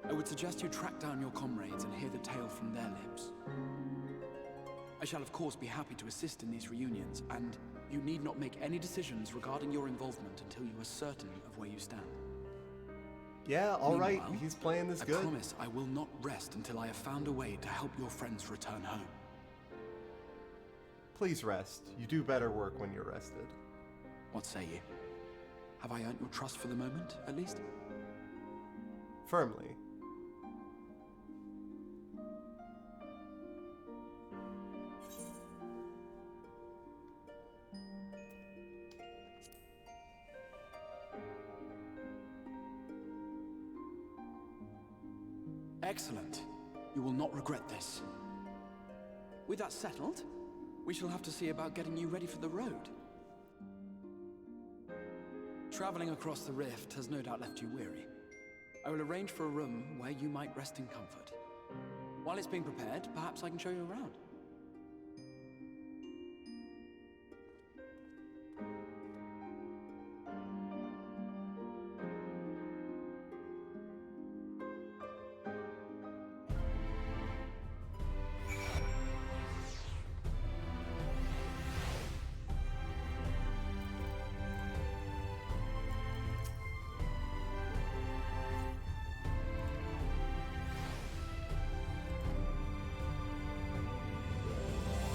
I would suggest you track down your comrades and hear the tale from their lips. I shall of course be happy to assist in these reunions, and you need not make any decisions regarding your involvement until you are certain of where you stand. Yeah, alright, Meanwhile, he's playing this good. I promise I will not rest until I have found a way to help your friends return home. Please rest. You do better work when you're rested. What say you? Have I earned your trust for the moment, at least? Firmly. Excellent. You will not regret this. With that settled, we shall have to see about getting you ready for the road. Traveling across the rift has no doubt left you weary. I will arrange for a room where you might rest in comfort. While it's being prepared, perhaps I can show you around.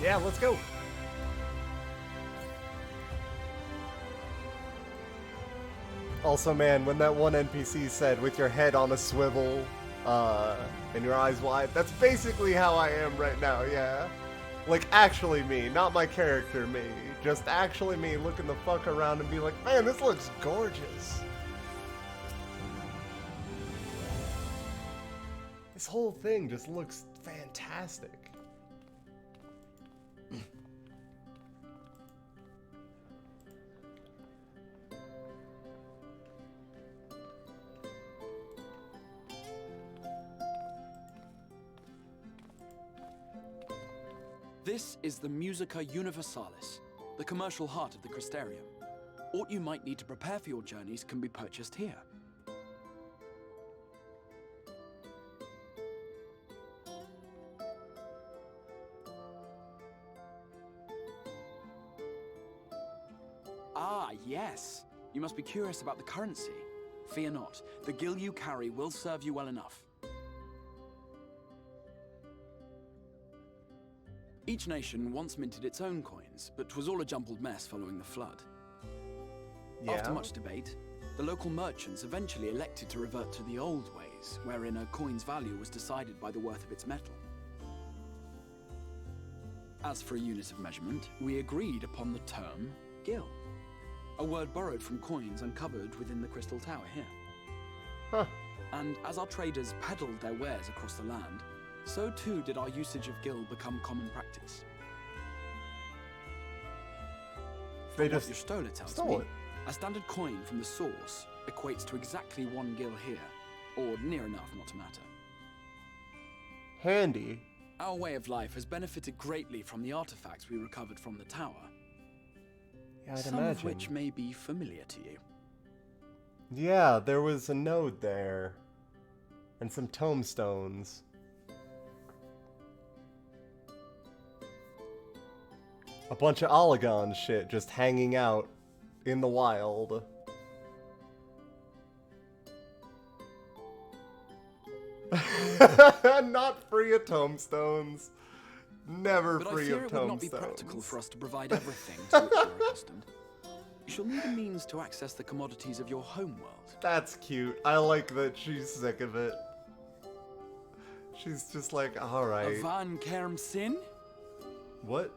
Yeah, let's go. Also, man, when that one NPC said, with your head on a swivel, and your eyes wide, that's basically how I am right now, yeah. Like, actually me, not my character me. Just actually me looking the fuck around and be like, man, this looks gorgeous. This whole thing just looks fantastic. This is the Musica Universalis, the commercial heart of the Crystarium. Aught you might need to prepare for your journeys can be purchased here. Ah, yes. You must be curious about the currency. Fear not. The gil you carry will serve you well enough. Each nation once minted its own coins, but 'twas all a jumbled mess following the flood. Yeah. After much debate, the local merchants eventually elected to revert to the old ways, wherein a coin's value was decided by the worth of its metal. As for a unit of measurement, we agreed upon the term gil, a word borrowed from coins uncovered within the Crystal Tower here. Huh. And as our traders peddled their wares across the land, so too did our usage of gil become common practice. They From what just your stola tells stole me, it. a standard coin from the source equates to exactly 1 gil here, or near enough not to matter. Handy. Our way of life has benefited greatly from the artifacts we recovered from the tower, Yeah, I'd some imagine. of which may be familiar to you. Yeah, there was a node there. And some tombstones. A bunch of Olagon shit just hanging out in the wild. Not free of tombstones. Never But I free fear of it would not be tombstones. practical for us to provide everything to which you're accustomed. You shall need a means to access the commodities of your homeworld. That's cute. I like that she's sick of it. She's just like, alright. Van Kerm Sin? What?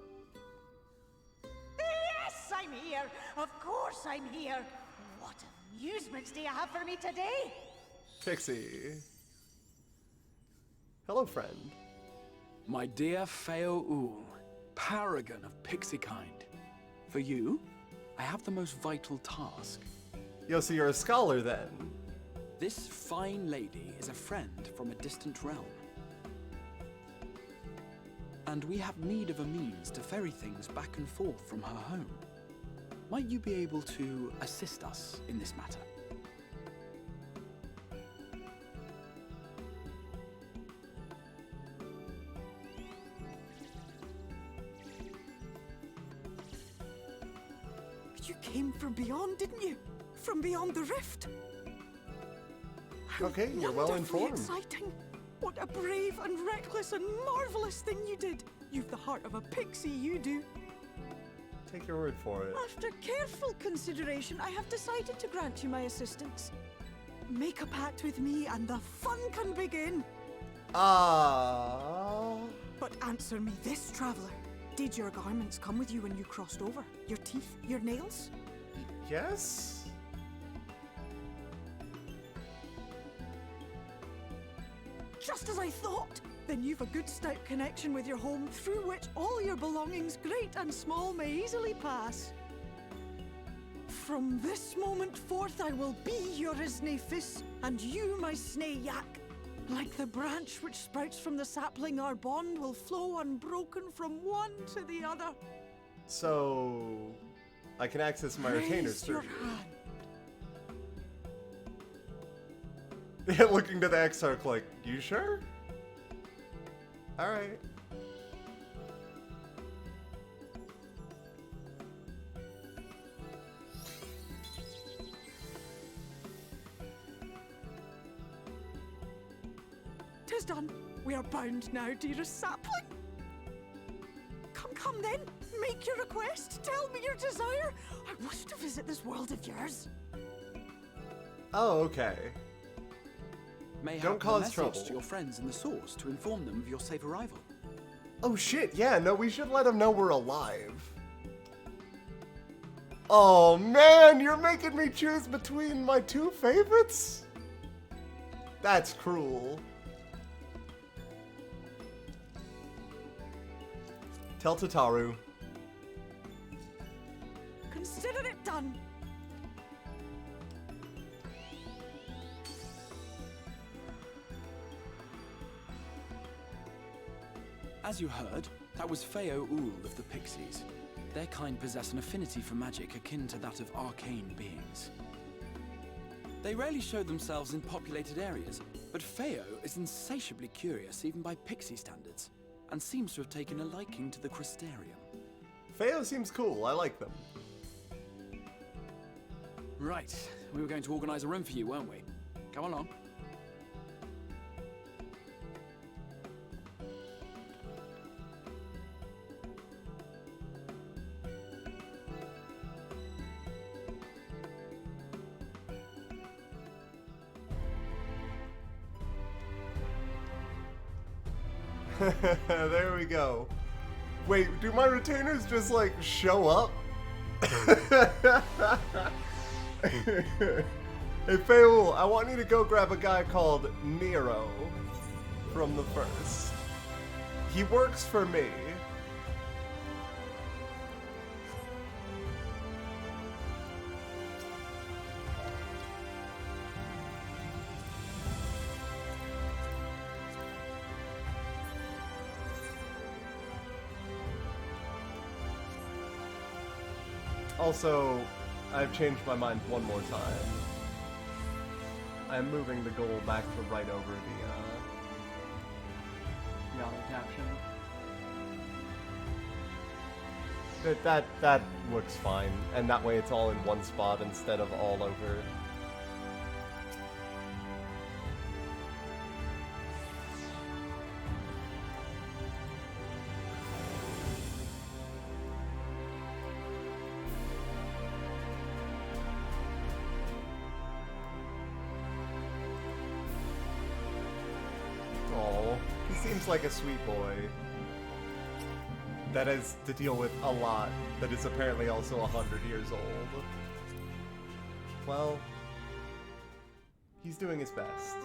Yes, I'm here. Of course I'm here. What amusements do you have for me today? Pixie. Hello, friend. My dear Feo Ul, paragon of pixie kind. For you, I have the most vital task. Yo, so you're a scholar then? This fine lady is a friend from a distant realm. And we have need of a means to ferry things back and forth from her home. Might you be able to assist us in this matter? You came from beyond, didn't you? From beyond the rift. How Okay, you're well wonderfully informed. Exciting. What a brave and reckless and marvelous thing you did. You've the heart of a pixie, you do. Take your word for it. After careful consideration, I have decided to grant you my assistance. Make a pact with me and the fun can begin. Ah. But answer me this, traveler. Did your garments come with you when you crossed over? Your teeth? Your nails? just as I thought. Then you've a good stout connection with your home through which all your belongings, great and small, may easily pass. From this moment forth I will be your Isnefis, and you my Snay Yak. Like the branch which sprouts from the sapling, our bond will flow unbroken from one to the other. So, I can access my retainers through Raise your hand. you. Looking to the Exarch like, you sure? Alright. Tis done. We are bound now, dearest sapling. Come then. Make your request. Tell me your desire. I wish to visit this world of yours. Oh, okay. Mayhap Don't cause a message trouble. to your friends in the source to inform them of your safe arrival. Oh shit, yeah, no, we should let them know we're alive. Oh man, you're making me choose between my two favorites? That's cruel. Tell Tataru. Consider it done. As you heard, that was Feo Ul of the Pixies. Their kind possess an affinity for magic akin to that of arcane beings. They rarely show themselves in populated areas, but Feo is insatiably curious even by Pixie standards, and seems to have taken a liking to the Crystarium. Feo seems cool, I like them. Right, we were going to organize a room for you, weren't we? Come along. There we go. Wait, do my retainers just like show up? Hey Feul, I want you to go grab a guy called Nero from the first. He works for me. Also, I've changed my mind one more time. I'm moving the goal back to right over the Yellow caption. That looks fine, and that way it's all in one spot instead of all over. Like a sweet boy that has to deal with a lot that is apparently also 100 years old. Well, he's doing his best.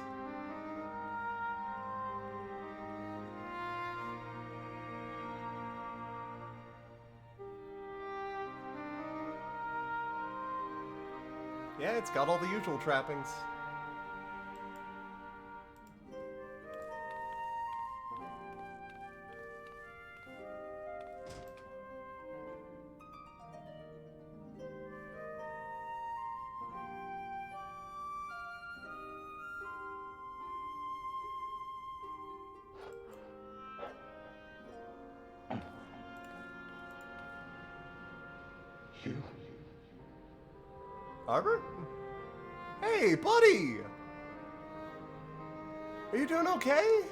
Yeah, it's got all the usual trappings. Arbor? Hey, buddy! Are you doing okay?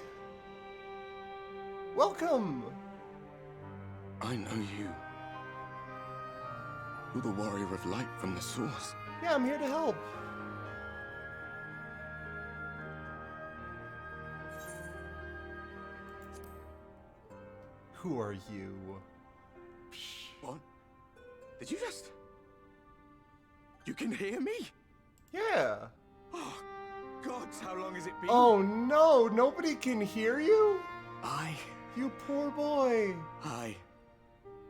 Welcome! I know you. You're the warrior of light from the source. Yeah, I'm here to help. Who are you? What? Did you just... You can hear me? Yeah. Oh, gods, how long has it been? Oh no, nobody can hear you? You poor boy.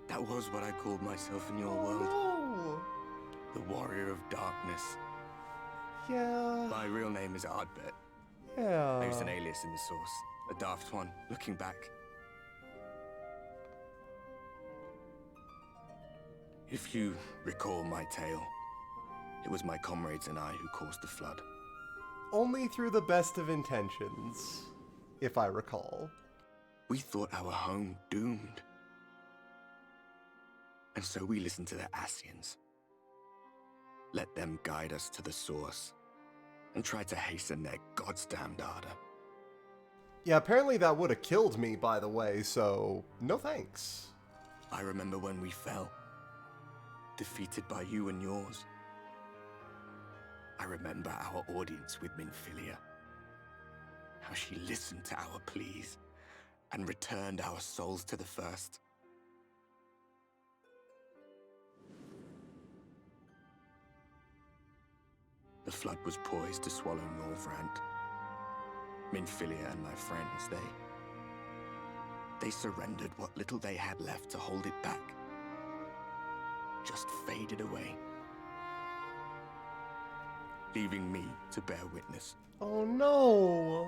That was what I called myself in your world. No. The Warrior of Darkness. Yeah. My real name is Ardbert. Yeah. I used an alias in the source. A daft one, looking back. If you recall my tale, it was my comrades and I who caused the flood. Only through the best of intentions, if I recall. We thought our home doomed. And so we listened to the Ascians. Let them guide us to the source, and tried to hasten their goddamned ardor. Yeah, apparently that would have killed me, by the way, so no thanks. I remember when we fell, defeated by you and yours. I remember our audience with Minfilia, how she listened to our pleas and returned our souls to the first. The flood was poised to swallow Norvrant. Minfilia and my friends, they surrendered what little they had left to hold it back. Just faded away, leaving me to bear witness. Oh no!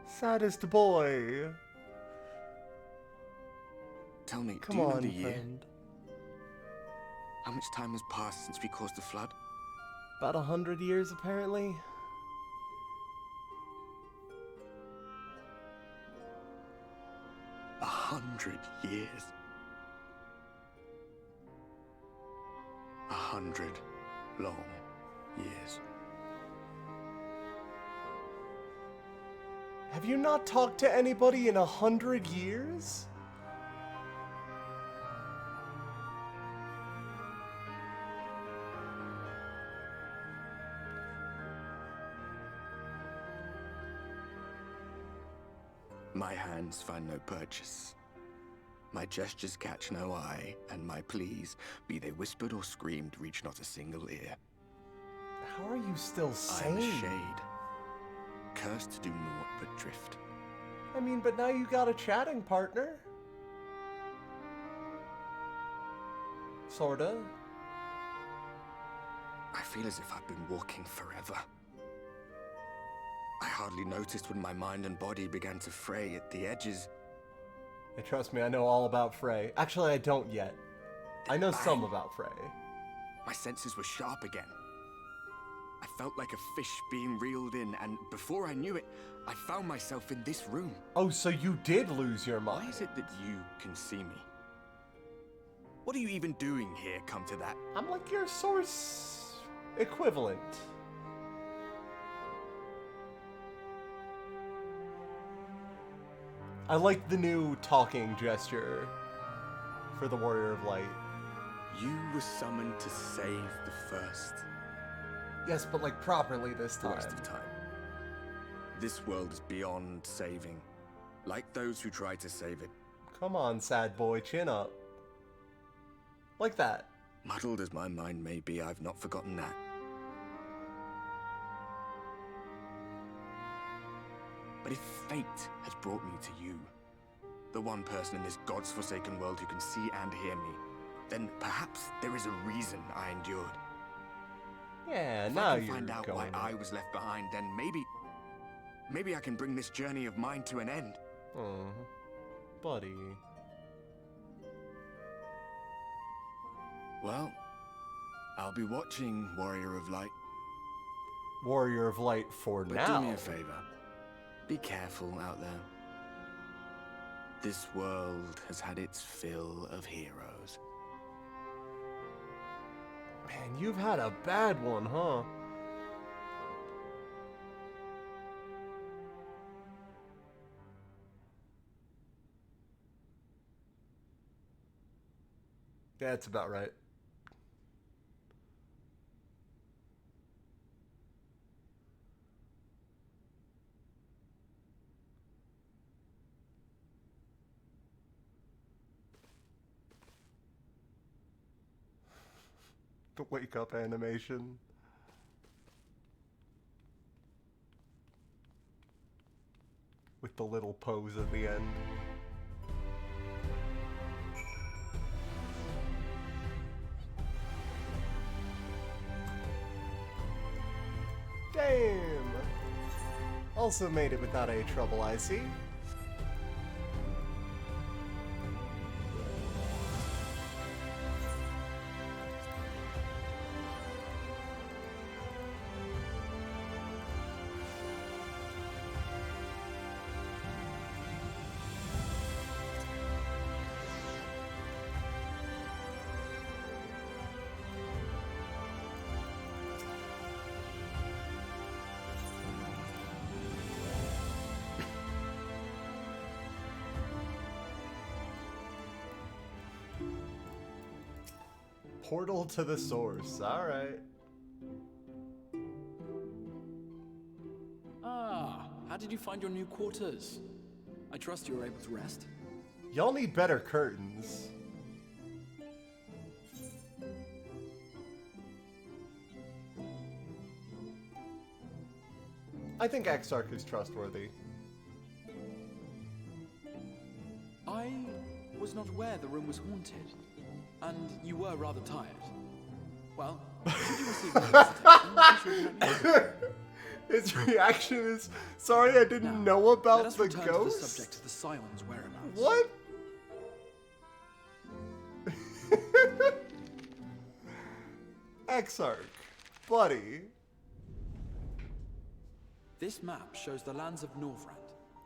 Saddest boy. Tell me, Come do you know on, the year? friend. How much time has passed since we caused the flood? About 100 years, apparently. A 100 years. 100 long years. Have you not talked to anybody in 100 years? My hands find no purchase. My gestures catch no eye, and my pleas, be they whispered or screamed, reach not a single ear. How are you still sane? I'm a shade, cursed to do naught but drift. I mean, but now you got a chatting partner. Sorta. I feel as if I've been walking forever. I hardly noticed when my mind and body began to fray at the edges. And trust me, I know all about Frey. Actually, I don't yet. I know some about Frey. My senses were sharp again. I felt like a fish being reeled in, and before I knew it, I found myself in this room. Oh, so you did lose your mind? Why is it that you can see me? What are you even doing here, come to that? I'm like your source equivalent. I like the new talking gesture for the Warrior of Light. You were summoned to save the first. Yes, but like properly this time. Waste of time. This world is beyond saving, like those who try to save it. Come on, sad boy, chin up. Like that. Muddled as my mind may be, I've not forgotten that. But if fate has brought me to you, the one person in this God's forsaken world who can see and hear me, then perhaps there is a reason I endured. Yeah, if now I can you're find out going. why I was left behind, then maybe I can bring this journey of mine to an end. Oh, buddy. Well, I'll be watching, Warrior of Light. Warrior of Light for But now. do me a favor. Be careful out there. This world has had its fill of heroes. Man, you've had a bad one, huh? Yeah, that's about right. The wake up animation. with the little pose at the end. Damn! Also made it without any trouble, I see. Portal to the source. Alright. Ah, how did you find your new quarters? I trust you were able to rest. Y'all need better curtains. I think Exarch is trustworthy. I was not aware the room was haunted. And you were rather tired. Well, should you receive any visitation, be sure to let me know. His reaction is, sorry I didn't know about let us the return ghost? to the subject of the Scion's whereabouts. What? Exarch, buddy. This map shows the lands of Northrend,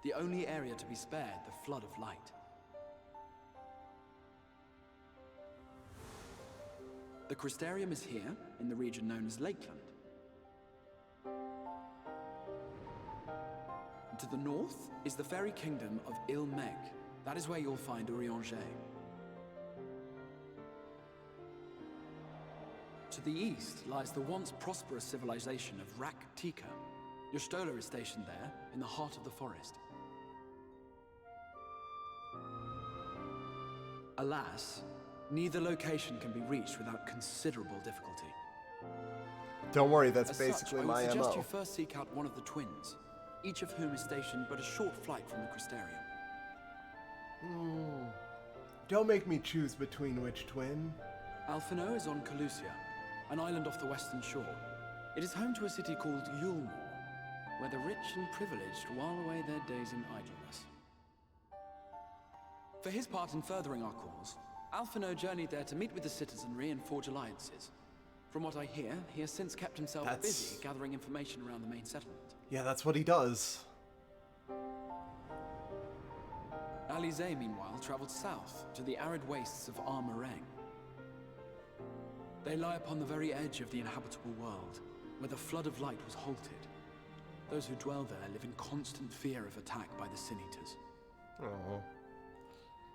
the only area to be spared the flood of light. The Crystarium is here, in the region known as Lakeland. To the north is the fairy kingdom of Il Mheg. That is where you'll find Urianger. To the east lies the once prosperous civilization of Rak-Tika. Your Stola is stationed there, in the heart of the forest. Alas, neither location can be reached without considerable difficulty. Don't worry, that's As basically such, my I would suggest MO. you first seek out one of the twins, each of whom is stationed but a short flight from the Crystarium. Don't make me choose between which twin. Alphino is on Calusia, an island off the western shore. It is home to a city called Yulmore, where the rich and privileged while away their days in idleness. For his part in furthering our cause, Alphino journeyed there to meet with the citizenry and forge alliances. From what I hear, he has since kept himself busy gathering information around the main settlement. Yeah, that's what he does. Alize, meanwhile, traveled south to the arid wastes of Ahm Areng. They lie upon the very edge of the inhabitable world, where the flood of light was halted. Those who dwell there live in constant fear of attack by the Sin Eaters. Oh.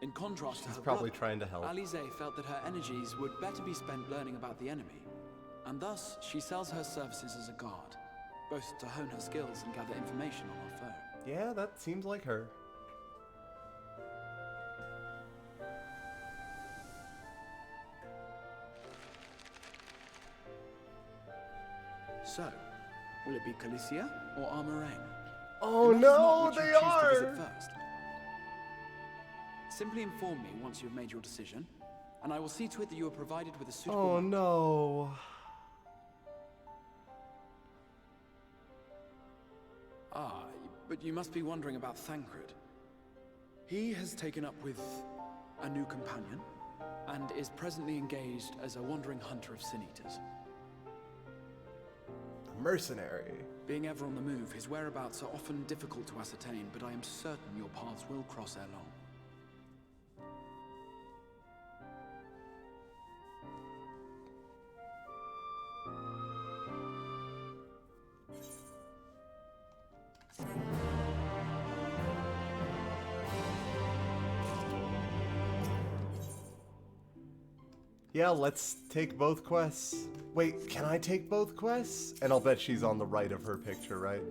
In contrast to She's her probably brother, trying to help. Alize felt that her energies would better be spent learning about the enemy, and thus she sells her services as a guard, both to hone her skills and gather information on her foe. Yeah, that seems like her. So, will it be Calicia or Ahm Areng? Oh It matters not no, which you they choose to visit are! first. Simply inform me once you have made your decision, and I will see to it that you are provided with a suitable Oh mount. no. Ah, but you must be wondering about Thancred. He has taken up with a new companion, and is presently engaged as a wandering hunter of Sin Eaters. A mercenary. Being ever on the move, his whereabouts are often difficult to ascertain, but I am certain your paths will cross ere long. Yeah, let's take both quests. Wait, can I take both quests? And I'll bet she's on the right of her picture, right?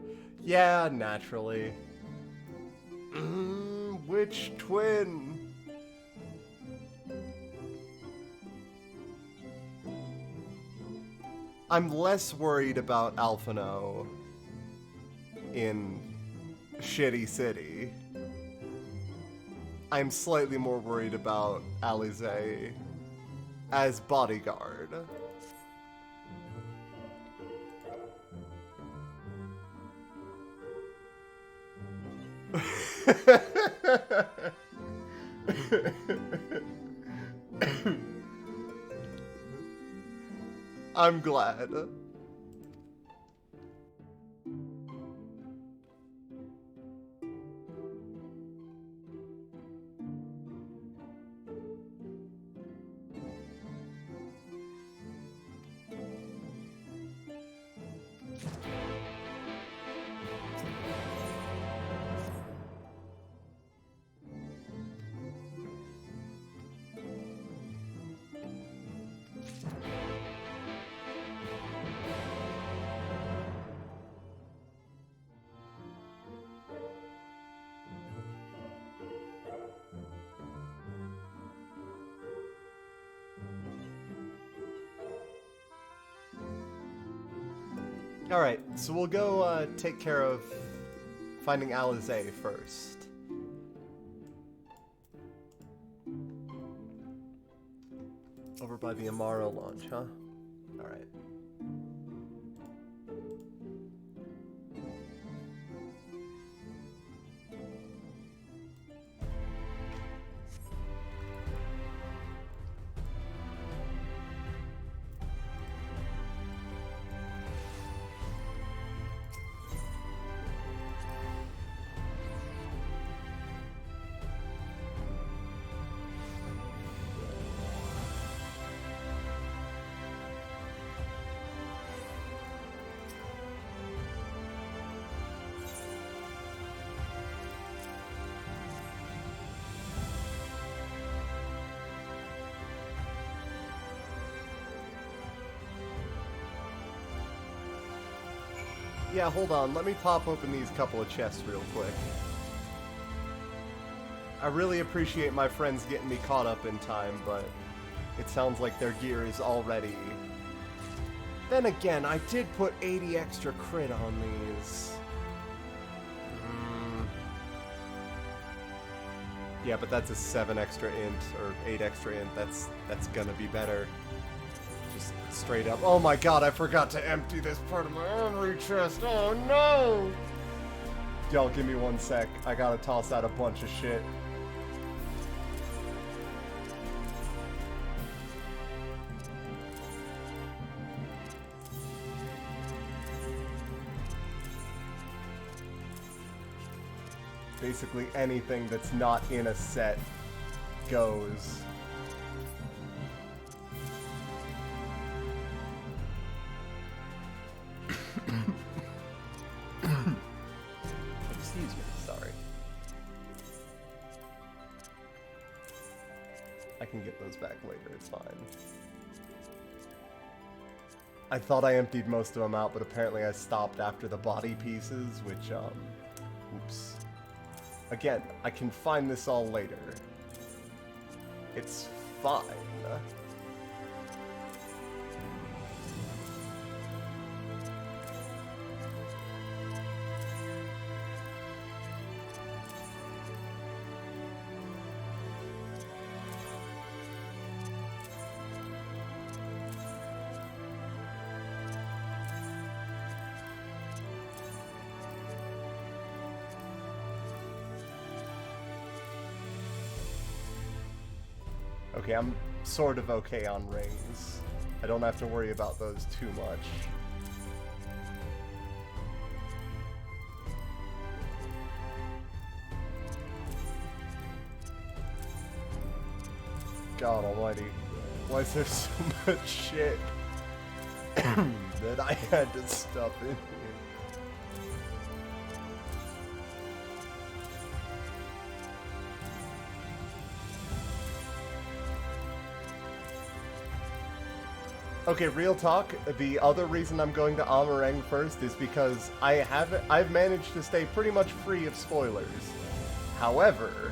Yeah, naturally. Which twin? I'm less worried about Alphino in shitty city. I'm slightly more worried about Alize as bodyguard. I'm glad. Alright, so we'll go take care of finding Alize first. Over by the Amaro launch, huh? Alright. Yeah, hold on. Let me pop open these couple of chests real quick. I really appreciate my friends getting me caught up in time, but it sounds like their gear is already... Then again, I did put 80 extra crit on these. Yeah, but that's a 7 extra int, or 8 extra int. That's gonna be better. Just straight up. Oh my god, I forgot to empty this part of my armory chest. Oh no! Y'all, give me 1 sec. I gotta toss out a bunch of shit. Basically anything that's not in a set goes. Excuse me, sorry. I can get those back later, it's fine. I thought I emptied most of them out, but apparently I stopped after the body pieces, which, oops. Again, I can find this all later. It's fine. Okay, I'm sort of okay on rings. I don't have to worry about those too much. God almighty. Why is there so much shit that I had to stuff in here? Okay, real talk, the other reason I'm going to Ahm Areng first is because I've managed to stay pretty much free of spoilers. However,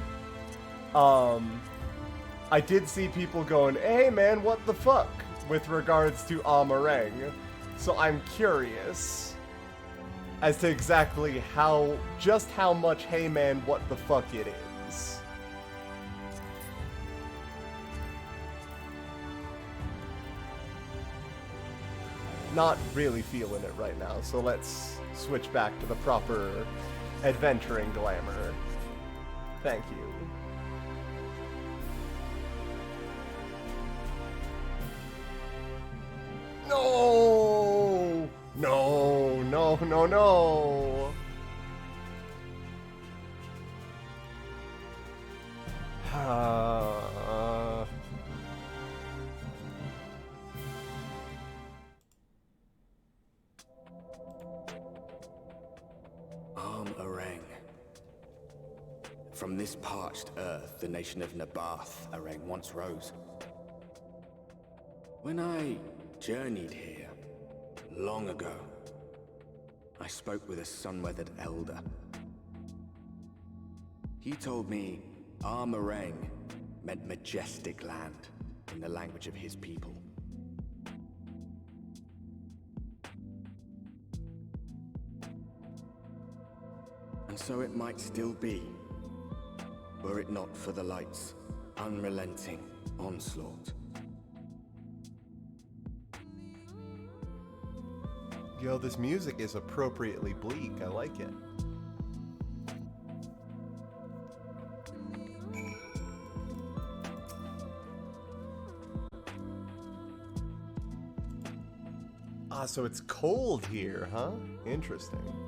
I did see people going, hey man, what the fuck, with regards to Ahm Areng. So I'm curious as to exactly just how much hey man, what the fuck it is. Not really feeling it right now, so let's switch back to the proper adventuring glamour. Thank you. No! No, no, no, no! Ahm Areng. From this parched earth, the nation of Nabath Areng once rose. When I journeyed here, long ago, I spoke with a sun-weathered elder. He told me Ahm Areng meant majestic land in the language of his people. And so it might still be, were it not for the light's unrelenting onslaught. Yo, this music is appropriately bleak. I like it. Ah, so it's cold here, huh? Interesting.